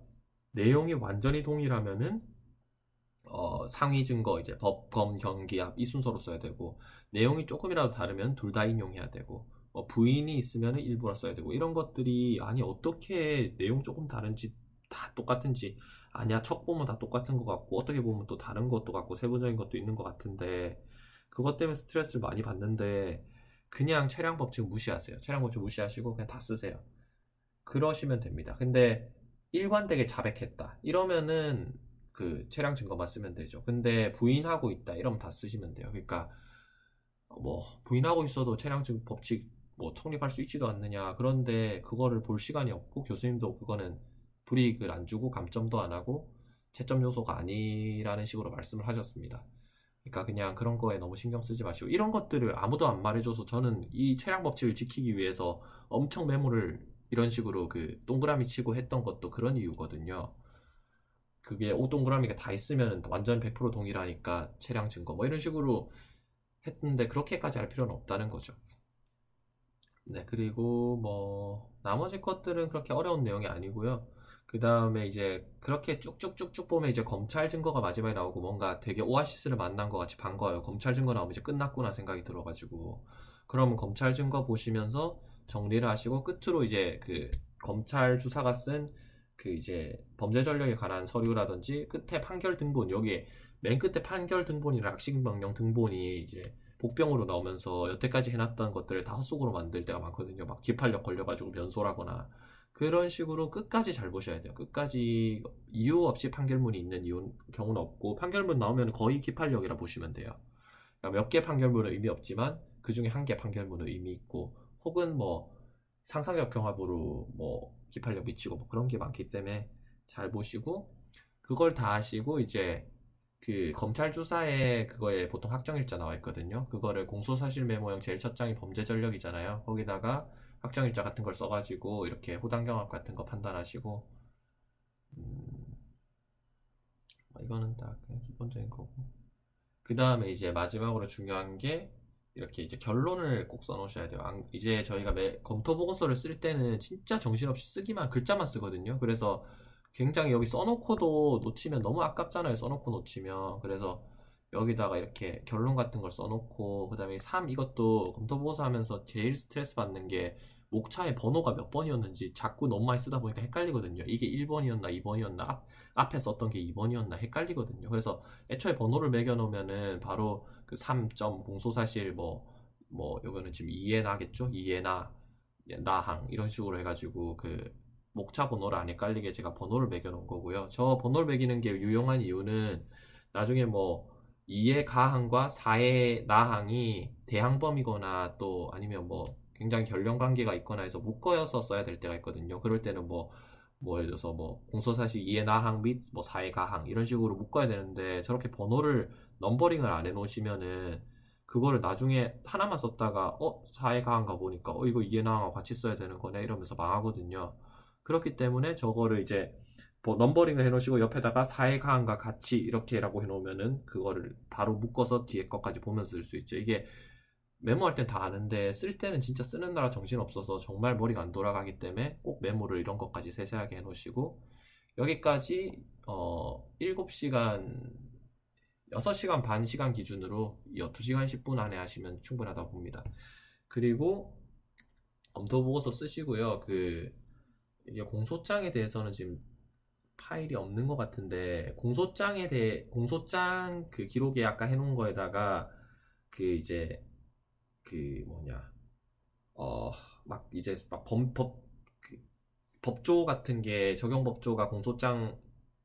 내용이 완전히 동일하면은 상위 증거 이제 법, 검, 경기합 이 순서로 써야 되고 내용이 조금이라도 다르면 둘 다 인용해야 되고 부인이 있으면 일부러 써야 되고 이런 것들이 아니 어떻게 내용 조금 다른지 다 똑같은지 아니야 척 보면 다 똑같은 것 같고 어떻게 보면 또 다른 것도 같고 세부적인 것도 있는 것 같은데 그것 때문에 스트레스를 많이 받는데 그냥 체량 법칙 무시하세요. 체량 법칙 무시하시고 그냥 다 쓰세요. 그러시면 됩니다. 근데 일관되게 자백했다. 이러면은 그 체량 증거만 쓰면 되죠. 근데 부인하고 있다. 이러면 다 쓰시면 돼요. 그러니까 뭐 부인하고 있어도 체량 증 법칙 뭐 성립할 수 있지도 않느냐. 그런데 그거를 볼 시간이 없고 교수님도 그거는 불이익을 안 주고 감점도 안 하고 채점 요소가 아니라는 식으로 말씀을 하셨습니다. 그러니까 그냥 그런 거에 너무 신경 쓰지 마시고 이런 것들을 아무도 안 말해줘서 저는 이 체량 법칙을 지키기 위해서 엄청 메모를 이런 식으로 그 동그라미 치고 했던 것도 그런 이유거든요. 그게 5동그라미가 다 있으면 완전 100% 동일하니까 체량 증거 뭐 이런 식으로 했는데 그렇게까지 할 필요는 없다는 거죠. 네, 그리고 뭐 나머지 것들은 그렇게 어려운 내용이 아니고요. 그 다음에 이제 그렇게 쭉쭉쭉쭉 보면 이제 검찰 증거가 마지막에 나오고 뭔가 되게 오아시스를 만난 것 같이 반가워요. 검찰 증거 나오면 이제 끝났구나 생각이 들어가지고 그러면 검찰 증거 보시면서 정리를 하시고 끝으로 이제 그 검찰 주사가 쓴 그 이제 범죄 전력에 관한 서류라든지 끝에 판결 등본 여기에 맨 끝에 판결 등본이랑 학식 명령 등본이 이제 복병으로 나오면서 여태까지 해놨던 것들을 다 헛속으로 만들 때가 많거든요. 막 기판력 걸려가지고 면소라거나 그런 식으로 끝까지 잘 보셔야 돼요. 끝까지 이유 없이 판결문이 있는 경우는 없고 판결문 나오면 거의 기판력이라 보시면 돼요. 그러니까 몇 개 판결문은 의미 없지만 그 중에 한 개 판결문은 의미 있고 혹은 뭐 상상력 경합으로 뭐 기판력 미치고 뭐 그런 게 많기 때문에 잘 보시고 그걸 다 하시고 이제 그 검찰 조사에 그거에 보통 확정일자 나와 있거든요. 그거를 공소사실 메모형 제일 첫 장이 범죄 전력이잖아요. 거기다가 확정일자 같은 걸 써가지고 이렇게 호당경합 같은 거 판단하시고 이거는 다 그냥 기본적인 거고 그 다음에 이제 마지막으로 중요한 게 이렇게 이제 결론을 꼭 써놓으셔야 돼요. 이제 저희가 검토 보고서를 쓸 때는 진짜 정신없이 쓰기만 글자만 쓰거든요. 그래서 굉장히 여기 써놓고도 놓치면 너무 아깝잖아요. 써놓고 놓치면. 그래서 여기다가 이렇게 결론 같은 걸 써놓고 그 다음에 3 이것도 검토 보고서 하면서 제일 스트레스 받는 게 목차의 번호가 몇 번이었는지 자꾸 너무 많이 쓰다 보니까 헷갈리거든요. 이게 1번이었나 2번이었나 앞에 썼던 게 2번이었나 헷갈리거든요. 그래서 애초에 번호를 매겨놓으면은 바로 그 3점 공소사실 뭐 요거는 지금 이해나겠죠? 이해나 나항 이런 식으로 해가지고 그 목차 번호를 안 헷갈리게 제가 번호를 매겨놓은 거고요. 저 번호를 매기는 게 유용한 이유는 나중에 뭐 2의 가항과 4의 나항이 대항범이거나 또 아니면 뭐 굉장히 결연관계가 있거나 해서 묶어서 써야 될 때가 있거든요. 그럴 때는 뭐 예를 들어서 뭐 공소사실 2의 나항 및 뭐 4의 가항 이런 식으로 묶어야 되는데 저렇게 번호를 넘버링을 안 해놓으시면은 그거를 나중에 하나만 썼다가 4의 가항가 보니까 이거 2의 나항하고 같이 써야 되는 거네 이러면서 망하거든요. 그렇기 때문에 저거를 이제 넘버링을 해놓으시고 옆에다가 4의 가항과 같이 이렇게라고 해놓으면은 그거를 바로 묶어서 뒤에 것까지 보면서 쓸 수 있죠. 이게 메모할 땐 다 아는데 쓸 때는 진짜 쓰는 나라 정신 없어서 정말 머리가 안 돌아가기 때문에 꼭 메모를 이런 것까지 세세하게 해놓으시고 여기까지 7시간 6시간 반 시간 기준으로 2시간 10분 안에 하시면 충분하다고 봅니다. 그리고 검토 보고서 쓰시고요. 이게 공소장에 대해서는 지금 파일이 없는 것 같은데 공소장 그 기록에 아까 해놓은 거에다가 그 이제 그 뭐냐 막 이제 막 법조 같은 게 적용법조가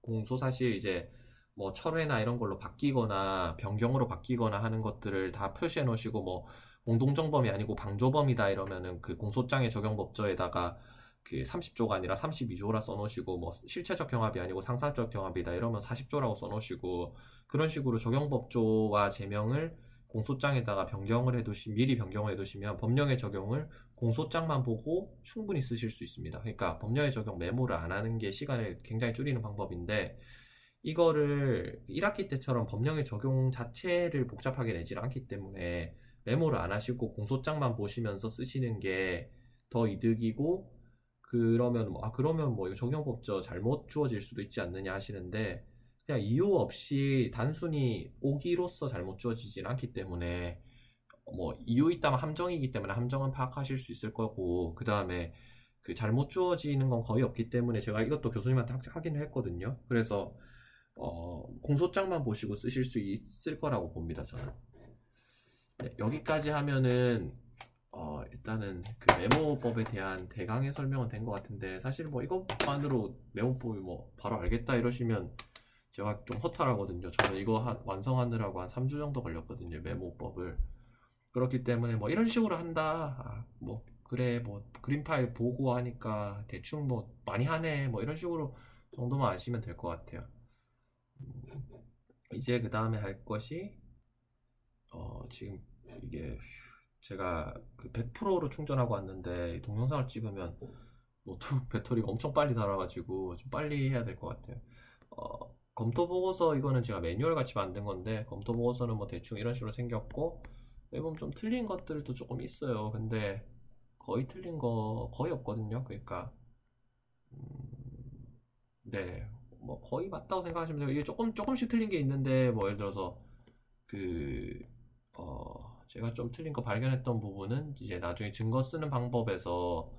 공소사실 이제 뭐 철회나 이런 걸로 바뀌거나 변경으로 바뀌거나 하는 것들을 다 표시해 놓으시고 뭐 공동정범이 아니고 방조범이다 이러면은 그 공소장의 적용법조에다가 그 30조가 아니라 32조라 써놓으시고 뭐 실체적 경합이 아니고 상상적 경합이다 이러면 40조라고 써놓으시고 그런 식으로 적용법조와 제명을 공소장에다가 미리 변경을 해두시면 법령의 적용을 공소장만 보고 충분히 쓰실 수 있습니다. 그러니까 법령의 적용 메모를 안 하는 게 시간을 굉장히 줄이는 방법인데 이거를 1학기 때처럼 법령의 적용 자체를 복잡하게 내지 않기 때문에 메모를 안 하시고 공소장만 보시면서 쓰시는 게 더 이득이고, 그러면 그러면 뭐 이거 적용법저 잘못 주어질 수도 있지 않느냐 하시는데, 그냥 이유 없이 단순히 오기로서 잘못 주어지진 않기 때문에, 뭐 이유 있다면 함정이기 때문에 함정은 파악하실 수 있을 거고, 그 다음에 그 잘못 주어지는 건 거의 없기 때문에 제가 이것도 교수님한테 확인을 했거든요. 그래서 공소장만 보시고 쓰실 수 있을 거라고 봅니다, 저는. 네, 여기까지 하면은 일단은 그 메모법에 대한 대강의 설명은 된 것 같은데, 사실 뭐 이것만으로 메모법이 뭐 바로 알겠다 이러시면 제가 좀 허탈하거든요. 저는 이거 완성하느라고 한 3주 정도 걸렸거든요, 메모법을. 그렇기 때문에 뭐 이런 식으로 한다, 뭐 그래 뭐 그림 파일 보고 하니까 대충 뭐 많이 하네, 뭐 이런 식으로 정도만 아시면 될 것 같아요. 이제 그 다음에 할 것이 지금 이게 제가 그 100%로 충전하고 왔는데 동영상을 찍으면 노트북 배터리가 엄청 빨리 닳아가지고 좀 빨리 해야 될 것 같아요. 검토 보고서, 이거는 제가 매뉴얼 같이 만든 건데, 검토 보고서는 뭐 대충 이런 식으로 생겼고, 매번 좀 틀린 것들도 조금 있어요. 근데 거의 틀린 거 거의 없거든요. 그러니까 네, 뭐 거의 맞다고 생각하시면 돼요. 이게 조금씩 틀린 게 있는데, 뭐 예를 들어서 그 제가 좀 틀린 거 발견했던 부분은, 이제 나중에 증거 쓰는 방법에서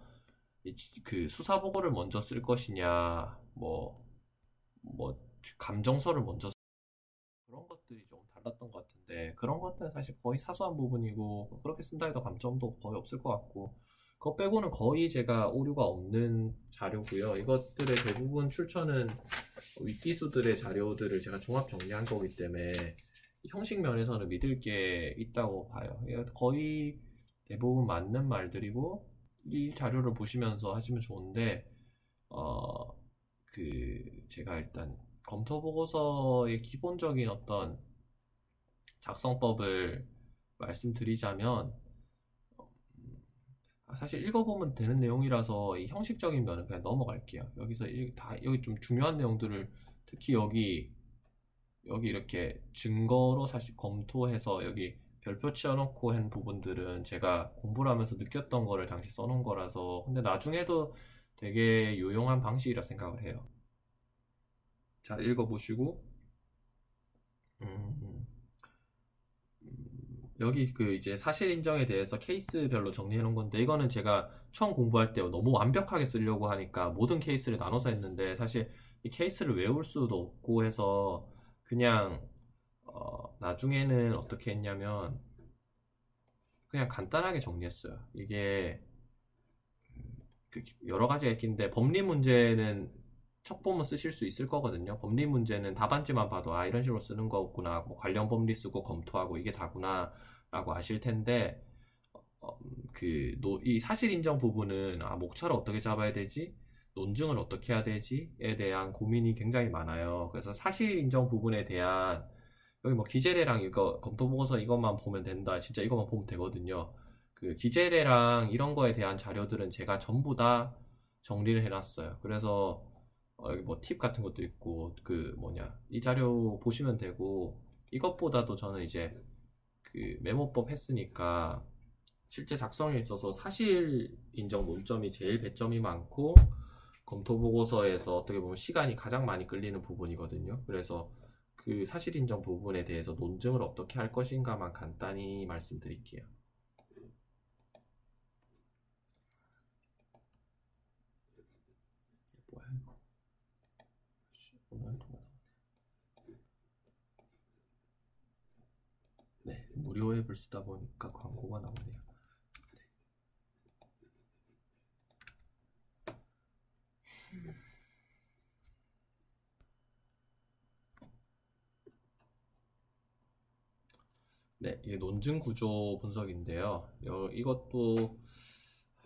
그 수사 보고를 먼저 쓸 것이냐, 뭐 감정서를 먼저 그런 것들이 좀 달랐던 것 같은데, 그런 것들은 사실 거의 사소한 부분이고 그렇게 쓴다 해도 감점도 거의 없을 것 같고, 그거 빼고는 거의 제가 오류가 없는 자료고요. 이것들의 대부분 출처는 위키수들의 자료들을 제가 종합 정리한 거기 때문에 형식 면에서는 믿을 게 있다고 봐요. 거의 대부분 맞는 말들이고, 이 자료를 보시면서 하시면 좋은데, 제가 일단 검토 보고서의 기본적인 어떤 작성법을 말씀드리자면, 사실 읽어보면 되는 내용이라서 이 형식적인 면은 그냥 넘어갈게요. 여기서 여기 좀 중요한 내용들을, 특히 여기 이렇게 증거로 사실 검토해서 여기 별표 치워놓고 한 부분들은 제가 공부를 하면서 느꼈던 거를 당시 써놓은 거라서, 근데 나중에도 되게 유용한 방식이라 생각을 해요. 잘 읽어보시고, 여기 그 이제 사실 인정에 대해서 케이스별로 정리해 놓은 건데, 이거는 제가 처음 공부할 때 너무 완벽하게 쓰려고 하니까 모든 케이스를 나눠서 했는데, 사실 이 케이스를 외울 수도 없고 해서 그냥 나중에는 어떻게 했냐면 그냥 간단하게 정리했어요. 이게 여러 가지가 있긴데, 법리 문제는 척보면 쓰실 수 있을 거거든요. 법리 문제는 답안지만 봐도 이런 식으로 쓰는 거구나, 뭐 관련 법리 쓰고 검토하고 이게 다구나 라고 아실 텐데, 이 사실 인정 부분은 목차를 어떻게 잡아야 되지? 논증을 어떻게 해야 되지?에 대한 고민이 굉장히 많아요. 그래서 사실 인정 부분에 대한, 여기 뭐 기재례랑 이거 검토 보고서 이것만 보면 된다, 진짜 이것만 보면 되거든요. 그 기재례랑 이런 거에 대한 자료들은 제가 전부 다 정리를 해놨어요. 그래서 여기 뭐 팁 같은 것도 있고, 이 자료 보시면 되고, 이것보다도 저는 이제 그 메모법 했으니까 실제 작성에 있어서 사실 인정 논점이 제일 배점이 많고, 검토 보고서에서 어떻게 보면 시간이 가장 많이 끌리는 부분이거든요. 그래서 그 사실 인정 부분에 대해서 논증을 어떻게 할 것인가만 간단히 말씀드릴게요. 뭐야 이거? 네, 무료 앱을 쓰다 보니까 광고가 나오네요. 네, 이게 논증 구조 분석인데요. 이것도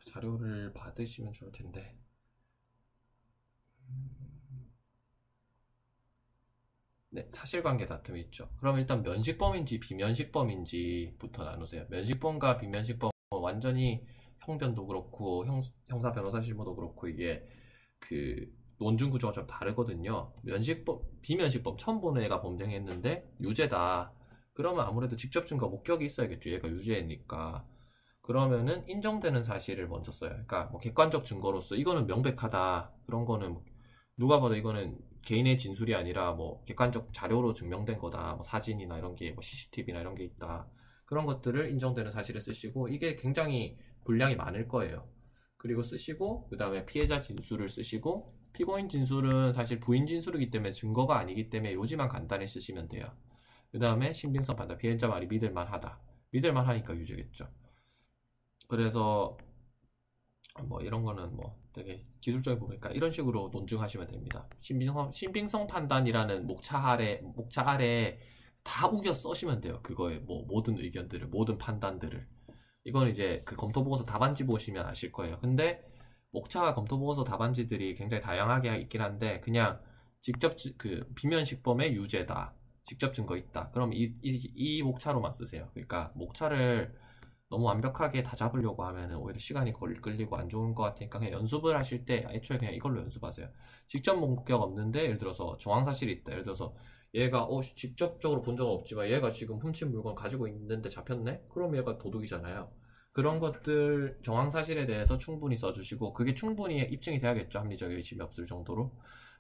자료를 받으시면 좋을 텐데. 네, 사실관계 다툼이 있죠. 그럼 일단 면식범인지 비면식범인지부터 나누세요. 면식범과 비면식범은 완전히 형변도 그렇고 형사 변호사 실무도 그렇고 이게 그 논증 구조가 좀 다르거든요. 비면식범 처음 보는 애가 범죄했는데 유죄다. 그러면 아무래도 직접 증거 목격이 있어야겠죠. 얘가 유죄니까. 그러면은 인정되는 사실을 먼저 써요. 그러니까 뭐 객관적 증거로서 이거는 명백하다. 그런 거는 뭐 누가 봐도 이거는 개인의 진술이 아니라 뭐 객관적 자료로 증명된 거다. 뭐 사진이나 이런 게 뭐 CCTV나 이런 게 있다. 그런 것들을 인정되는 사실을 쓰시고 이게 굉장히 분량이 많을 거예요. 그리고 쓰시고 그 다음에 피해자 진술을 쓰시고 피고인 진술은 사실 부인 진술이기 때문에 증거가 아니기 때문에 요지만 간단히 쓰시면 돼요. 그 다음에 신빙성 판단, 피해자 말이 믿을만하다. 믿을만하니까 유죄겠죠. 그래서 뭐 이런 거는 뭐 되게 기술적인 부분이니까 이런 식으로 논증하시면 됩니다. 신빙성 판단이라는 목차 아래 다 우겨 써시면 돼요. 그거에 뭐 모든 의견들을, 모든 판단들을. 이건 이제 그 검토보고서 답안지 보시면 아실 거예요. 근데 목차 검토보고서 답안지들이 굉장히 다양하게 있긴 한데 그냥 직접 그 비면식범의 유죄다. 직접 증거 있다. 그럼 이 목차로만 쓰세요. 그러니까 목차를 너무 완벽하게 다 잡으려고 하면 오히려 시간이 끌리고 안 좋은 것 같으니까 그냥 연습을 하실 때 애초에 그냥 이걸로 연습하세요. 직접 목격 없는데 예를 들어서 정황사실이 있다. 예를 들어서 얘가 직접적으로 본 적은 없지만 얘가 지금 훔친 물건 가지고 있는데 잡혔네? 그럼 얘가 도둑이잖아요. 그런 것들 정황사실에 대해서 충분히 써주시고 그게 충분히 입증이 돼야겠죠. 합리적 의심이 없을 정도로.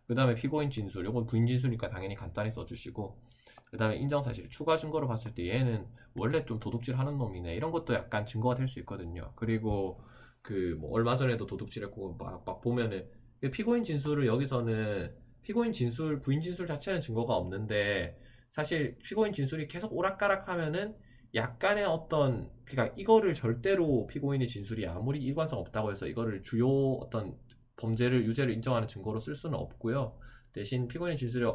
그 다음에 피고인 진술, 이건 부인 진술이니까 당연히 간단히 써주시고 그 다음에 인정사실, 추가 증거로 봤을 때 얘는 원래 좀 도둑질 하는 놈이네 이런 것도 약간 증거가 될 수 있거든요. 그리고 그 뭐 얼마 전에도 도둑질했고 막 보면은 피고인 진술을 여기서는 피고인 진술, 부인 진술 자체는 증거가 없는데 사실 피고인 진술이 계속 오락가락 하면은 약간의 어떤 그러니까 이거를 절대로 피고인의 진술이 아무리 일관성 없다고 해서 이거를 주요 어떤 범죄를 유죄를 인정하는 증거로 쓸 수는 없고요. 대신 피고인의 진술이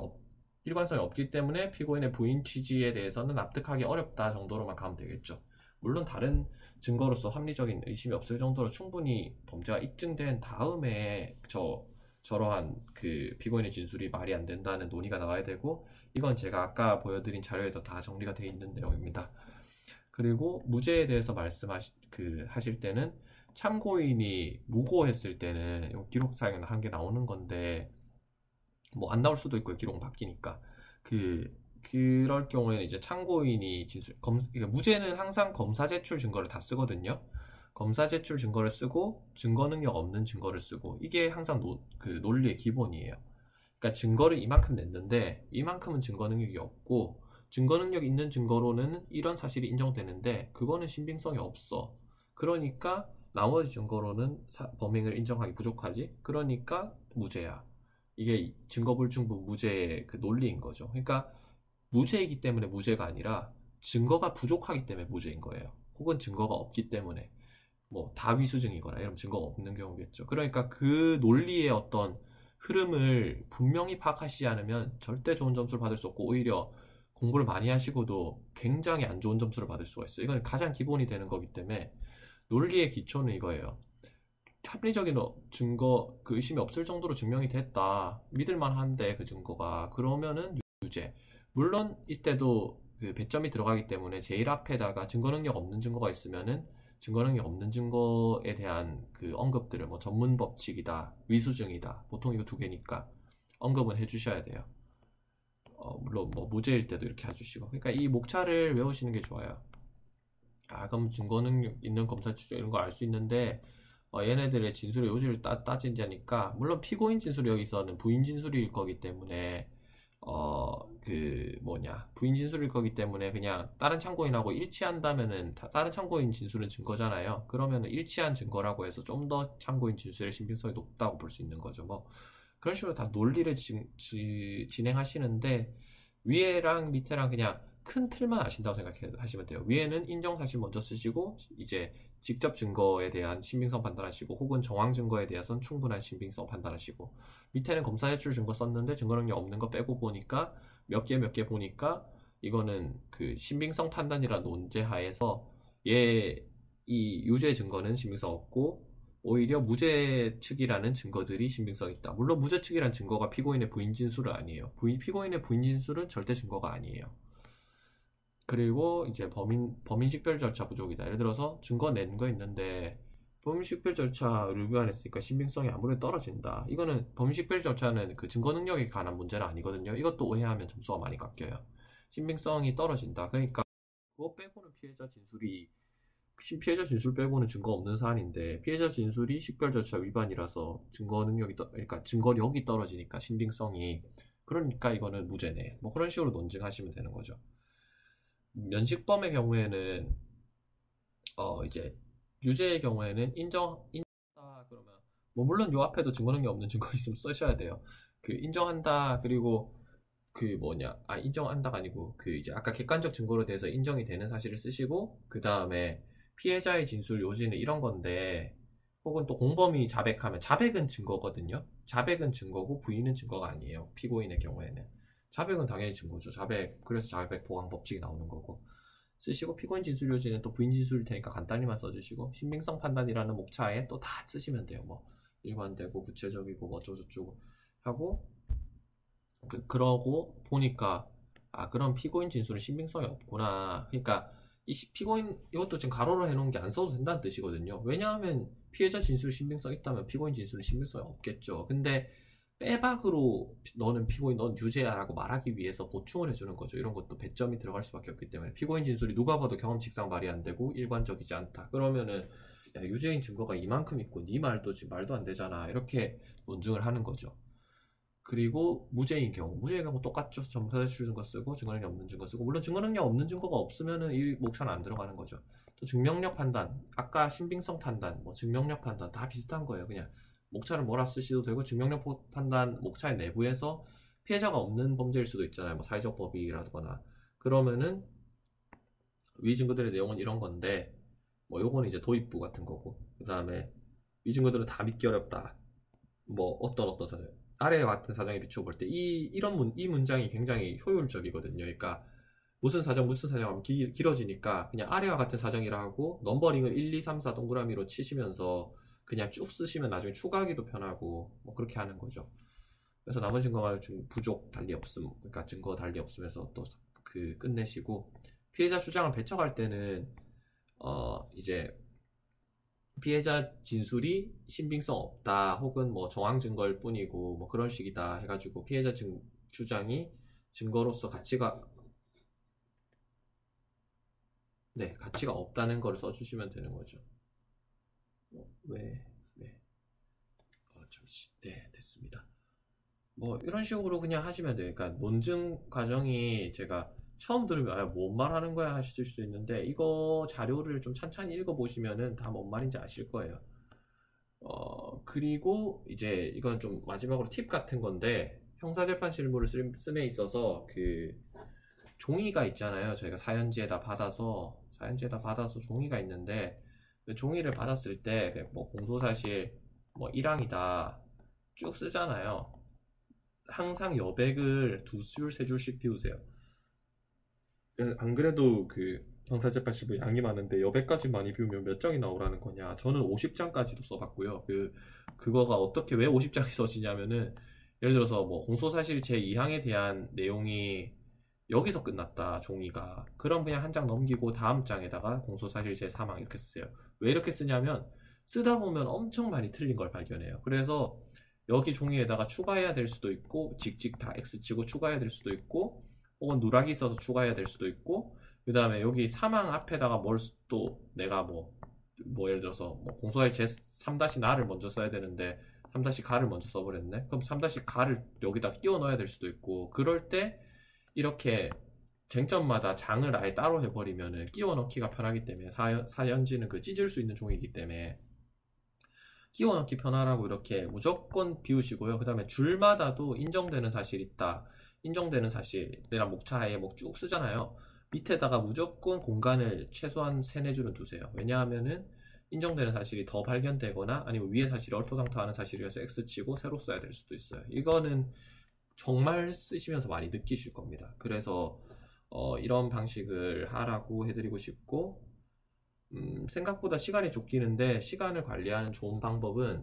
일관성이 없기 때문에 피고인의 부인 취지에 대해서는 납득하기 어렵다 정도로만 가면 되겠죠. 물론 다른 증거로서 합리적인 의심이 없을 정도로 충분히 범죄가 입증된 다음에 저러한 그 피고인의 진술이 말이 안 된다는 논의가 나와야 되고 이건 제가 아까 보여드린 자료에도 다 정리가 되어 있는 내용입니다. 그리고 무죄에 대해서 하실 때는 참고인이 무고했을 때는 기록상에 한 개 나오는 건데 뭐 안 나올 수도 있고요. 기록 바뀌니까. 그럴 경우에는 이제 참고인이 그러니까 무죄는 항상 검사 제출 증거를 다 쓰거든요. 검사 제출 증거를 쓰고 증거 능력 없는 증거를 쓰고 이게 항상 그 논리의 기본이에요. 그러니까 증거를 이만큼 냈는데 이만큼은 증거 능력이 없고 증거 능력 있는 증거로는 이런 사실이 인정되는데 그거는 신빙성이 없어. 그러니까 나머지 증거로는 범행을 인정하기 부족하지. 그러니까 무죄야. 이게 증거불충분 무죄의 그 논리인 거죠. 그러니까 무죄이기 때문에 무죄가 아니라 증거가 부족하기 때문에 무죄인 거예요. 혹은 증거가 없기 때문에 뭐 다위수증이거나 이런 증거가 없는 경우겠죠. 그러니까 그 논리의 어떤 흐름을 분명히 파악하시지 않으면 절대 좋은 점수를 받을 수 없고 오히려 공부를 많이 하시고도 굉장히 안 좋은 점수를 받을 수가 있어요. 이건 가장 기본이 되는 거기 때문에 논리의 기초는 이거예요. 합리적인 증거, 그 의심이 없을 정도로 증명이 됐다. 믿을만한데 그 증거가. 그러면은 유죄. 물론 이때도 그 배점이 들어가기 때문에 제일 앞에다가 증거 능력 없는 증거가 있으면은 증거 능력 없는 증거에 대한 그 언급들을 뭐 전문 법칙이다, 위수증이다. 보통 이거 두 개니까 언급은 해주셔야 돼요. 물론 뭐 무죄일 때도 이렇게 해주시고. 그러니까 이 목차를 외우시는 게 좋아요. 그럼 증거 능력 있는 검사 취조 이런 거 알 수 있는데 얘네들의 진술의 요지를 따지자니까 물론 피고인 진술이 여기서는 부인 진술일 거기 때문에 부인 진술일 거기 때문에 그냥 다른 참고인하고 일치한다면은 다른 참고인 진술은 증거잖아요. 그러면은 일치한 증거라고 해서 좀 더 참고인 진술의 신빙성이 높다고 볼 수 있는 거죠. 뭐 그런 식으로 다 논리를 진행하시는데 위에랑 밑에랑 그냥 큰 틀만 아신다고 생각하시면 돼요. 위에는 인정사실 먼저 쓰시고 이제 직접 증거에 대한 신빙성 판단하시고 혹은 정황 증거에 대해서는 충분한 신빙성 판단하시고 밑에는 검사 제출 증거 썼는데 증거 능력 없는 거 빼고 보니까 몇 개 보니까 이거는 그 신빙성 판단이라 논제하에서 이 유죄 증거는 신빙성 없고 오히려 무죄 측이라는 증거들이 신빙성 있다. 물론 무죄 측이라는 증거가 피고인의 부인 진술은 아니에요. 피고인의 부인 진술은 절대 증거가 아니에요. 그리고 이제 범인 식별 절차 부족이다. 예를 들어서 증거 낸 거 있는데 범인 식별 절차를 위반했으니까 신빙성이 아무래도 떨어진다. 이거는 범인 식별 절차는 그 증거 능력에 관한 문제는 아니거든요. 이것도 오해하면 점수가 많이 깎여요. 신빙성이 떨어진다. 그러니까 그거 빼고는 피해자 진술 빼고는 증거 없는 사안인데 피해자 진술이 식별절차 위반이라서 그러니까 증거력이 떨어지니까 신빙성이, 그러니까 이거는 무죄네. 뭐 그런 식으로 논증하시면 되는 거죠. 면식범의 경우에는 이제 유죄의 경우에는 인정한다 그러면 뭐 물론 요 앞에도 증거능력 없는 증거 있으면 쓰셔야 돼요. 그 인정한다, 그리고 인정한다가 아니고 그 이제 아까 객관적 증거로 대해서 인정이 되는 사실을 쓰시고, 그 다음에 피해자의 진술 요지는 이런 건데, 혹은 또 공범이 자백하면, 자백은 증거거든요. 자백은 증거고 부인은 증거가 아니에요. 피고인의 경우에는 자백은 당연히 증거죠. 그래서 자백 보강 법칙이 나오는 거고 쓰시고, 피고인 진술 요지는 또 부인 진술일 테니까 간단히만 써주시고, 신빙성 판단이라는 목차에 또 다 쓰시면 돼요. 뭐 일관되고 구체적이고 뭐 어쩌고저쩌고 하고, 그러고 보니까 그럼 피고인 진술은 신빙성이 없구나. 그러니까 피고인, 이것도 지금 가로로 해놓은 게 안 써도 된다는 뜻이거든요. 왜냐하면 피해자 진술 신빙성 있다면 피고인 진술은 신빙성이 없겠죠. 근데 빼박으로 너는 유죄야 라고 말하기 위해서 보충을 해주는 거죠. 이런 것도 배점이 들어갈 수밖에 없기 때문에, 피고인 진술이 누가 봐도 경험칙상 말이 안 되고 일관적이지 않다 그러면은 유죄인 증거가 이만큼 있고 네 말도 지금 말도 안 되잖아, 이렇게 논증을 하는 거죠. 그리고 무죄의 경우 똑같죠. 전부 증거 쓰고 증거능력 없는 증거 쓰고, 물론 증거능력 없는 증거가 없으면은 이 목차는 안 들어가는 거죠. 또 증명력 판단, 아까 신빙성 판단, 뭐 증명력 판단 다 비슷한 거예요. 그냥 목차를 뭐라 쓰셔도 되고, 증명력 판단 목차의 내부에서 피해자가 없는 범죄일 수도 있잖아요. 뭐 사회적 법익이라거나. 그러면은 위 증거들의 내용은 이런 건데, 뭐 요거는 이제 도입부 같은 거고, 그 다음에 위 증거들은 다 믿기 어렵다. 뭐 어떤 사정, 아래와 같은 사정에 비추어 볼 때 이 문장이 굉장히 효율적이거든요. 그러니까 무슨 사정 하면 길어지니까 그냥 아래와 같은 사정이라 하고 넘버링을 1, 2, 3, 4 동그라미로 치시면서 그냥 쭉 쓰시면 나중에 추가하기도 편하고 뭐 그렇게 하는 거죠. 그래서 나머지 증거가 부족 달리 없음, 그러니까 증거 달리 없으면서 또 그 끝내시고, 피해자 주장을 배척할 때는 이제 피해자 진술이 신빙성 없다, 혹은 뭐 정황 증거일 뿐이고 뭐 그런 식이다 해가지고 피해자 주장이 증거로서 가치가 없다는 걸 써주시면 되는 거죠. 됐습니다. 뭐 이런 식으로 그냥 하시면 돼요. 그러니까 논증 과정이 제가 처음 들으면 뭔 말하는 거야 하실 수 있는데, 이거 자료를 좀 찬찬히 읽어보시면은 다 뭔 말인지 아실 거예요. 그리고 이제 이건 좀 마지막으로 팁 같은 건데, 형사재판 실무를 씀에 있어서 그 종이가 있잖아요. 저희가 사연지에다 받아서 종이가 있는데, 그 종이를 받았을 때 뭐 공소사실 뭐 1항이다 쭉 쓰잖아요. 항상 여백을 2줄 3줄씩 비우세요. 안 그래도 그 형사재판 실무 양이 많은데 여백까지 많이 비우면 몇 장이 나오라는 거냐. 저는 50장까지도 써봤고요. 그거가 어떻게 왜 50장이 써지냐면은, 예를 들어서 뭐 공소사실 제2항에 대한 내용이 여기서 끝났다, 종이가. 그럼 그냥 한 장 넘기고 다음 장에다가 공소사실 제3항 이렇게 쓰세요. 왜 이렇게 쓰냐면, 쓰다 보면 엄청 많이 틀린 걸 발견해요. 그래서 여기 종이에다가 추가해야 될 수도 있고, 직직 다 X치고 추가해야 될 수도 있고, 혹은 누락이 있어서 추가해야 될 수도 있고, 그 다음에 여기 사망 앞에다가 내가 예를 들어서 뭐 공소사실 제3-나를 먼저 써야 되는데 3-가를 먼저 써버렸네. 그럼 3-가를 여기다 끼워 넣어야 될 수도 있고, 그럴 때 이렇게 쟁점마다 장을 아예 따로 해버리면은 끼워 넣기가 편하기 때문에, 사연지는 그 찢을 수 있는 종이기 때문에 끼워 넣기 편하라고 이렇게 무조건 비우시고요. 그 다음에 줄마다도 인정되는 사실 있다, 인정되는 사실이랑 목차에 뭐 쭉 쓰잖아요. 밑에다가 무조건 공간을 최소한 3-4줄은 두세요. 왜냐하면은 인정되는 사실이 더 발견되거나 아니면 위에 사실이 얼토당토하는 사실이어서 X치고 새로 써야 될 수도 있어요. 이거는 정말 쓰시면서 많이 느끼실 겁니다. 그래서 이런 방식을 하라고 해드리고 싶고, 생각보다 시간이 쫓기는데 시간을 관리하는 좋은 방법은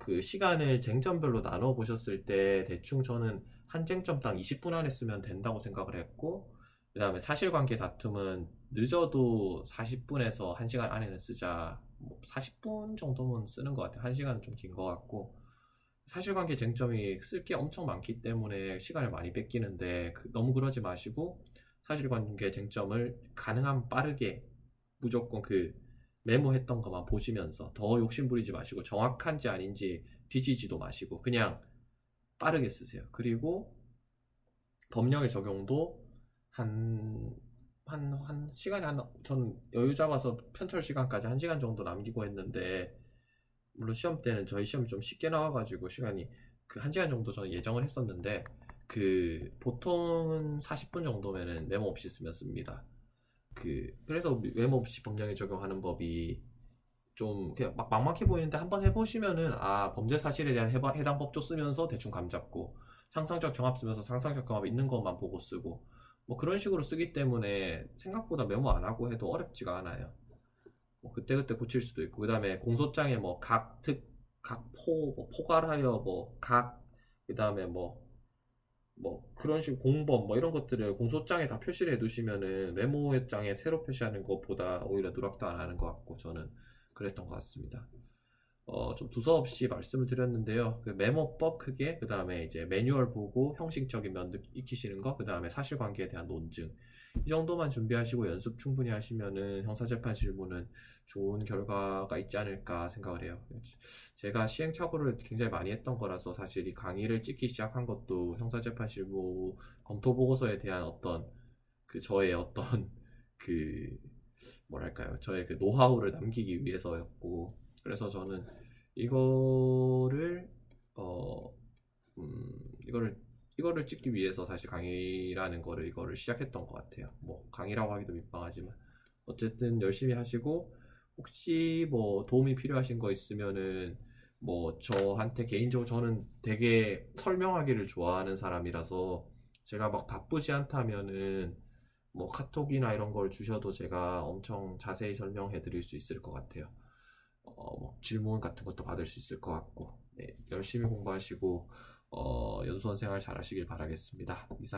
그 시간을 쟁점별로 나눠 보셨을 때 대충 저는 한 쟁점당 20분 안에 쓰면 된다고 생각을 했고, 그 다음에 사실관계 다툼은 늦어도 40분에서 1시간 안에는 쓰자. 뭐 40분 정도면 쓰는 것 같아요. 1시간은 좀 긴 것 같고, 사실관계 쟁점이 쓸 게 엄청 많기 때문에 시간을 많이 뺏기는데 너무 그러지 마시고 사실관계 쟁점을 가능한 빠르게 무조건 그 메모했던 것만 보시면서 더 욕심부리지 마시고 정확한지 아닌지 뒤지지도 마시고 그냥 빠르게 쓰세요. 그리고 법령의 적용도 한 시간에 전 여유 잡아서 편철 시간까지 1시간 정도 남기고 했는데, 물론 시험 때는 저희 시험이 좀 쉽게 나와가지고 시간이 그 1시간 정도 저는 예정을 했었는데, 그 보통은 40분 정도면은 메모 없이 쓰면 씁니다. 그래서 메모 없이 법령에 적용하는 법이 좀 그냥 막 막막해 보이는데 한번 해보시면은 범죄 사실에 대한 해당 법조 쓰면서 대충 감 잡고 상상적 경합 쓰면서 상상적 경합 있는 것만 보고 쓰고 뭐 그런 식으로 쓰기 때문에 생각보다 메모 안 하고 해도 어렵지가 않아요. 뭐 그때그때 고칠 수도 있고, 그 다음에 공소장에 뭐 각, 특, 각포, 뭐 포괄하여 뭐 각, 그 다음에 뭐 그런 식으로 공범 뭐 이런 것들을 공소장에 다 표시를 해두시면은 메모장에 새로 표시하는 것보다 오히려 누락도 안 하는 것 같고 저는 그랬던 것 같습니다. 좀 두서없이 말씀을 드렸는데요. 그 메모법 크게, 그 다음에 이제 매뉴얼 보고 형식적인 면 익히시는 거, 그 다음에 사실관계에 대한 논증, 이 정도만 준비하시고 연습 충분히 하시면은 형사재판 실무는 좋은 결과가 있지 않을까 생각을 해요. 제가 시행착오를 굉장히 많이 했던 거라서 사실 이 강의를 찍기 시작한 것도 형사재판 실무 검토 보고서에 대한 저의 그 뭐랄까요, 저의 그 노하우를 남기기 위해서였고, 그래서 저는 이거를 어 이거를 찍기 위해서 사실 강의라는 이거를 시작했던 것 같아요. 뭐 강의라고 하기도 민망하지만 어쨌든 열심히 하시고, 혹시 뭐 도움이 필요하신 거 있으면은 뭐 저한테 개인적으로, 저는 되게 설명하기를 좋아하는 사람이라서 제가 막 바쁘지 않다면은 뭐 카톡이나 이런 걸 주셔도 제가 엄청 자세히 설명해 드릴 수 있을 것 같아요. 뭐 질문 같은 것도 받을 수 있을 것 같고, 네, 열심히 공부하시고 연수원 생활 잘 하시길 바라겠습니다. 이상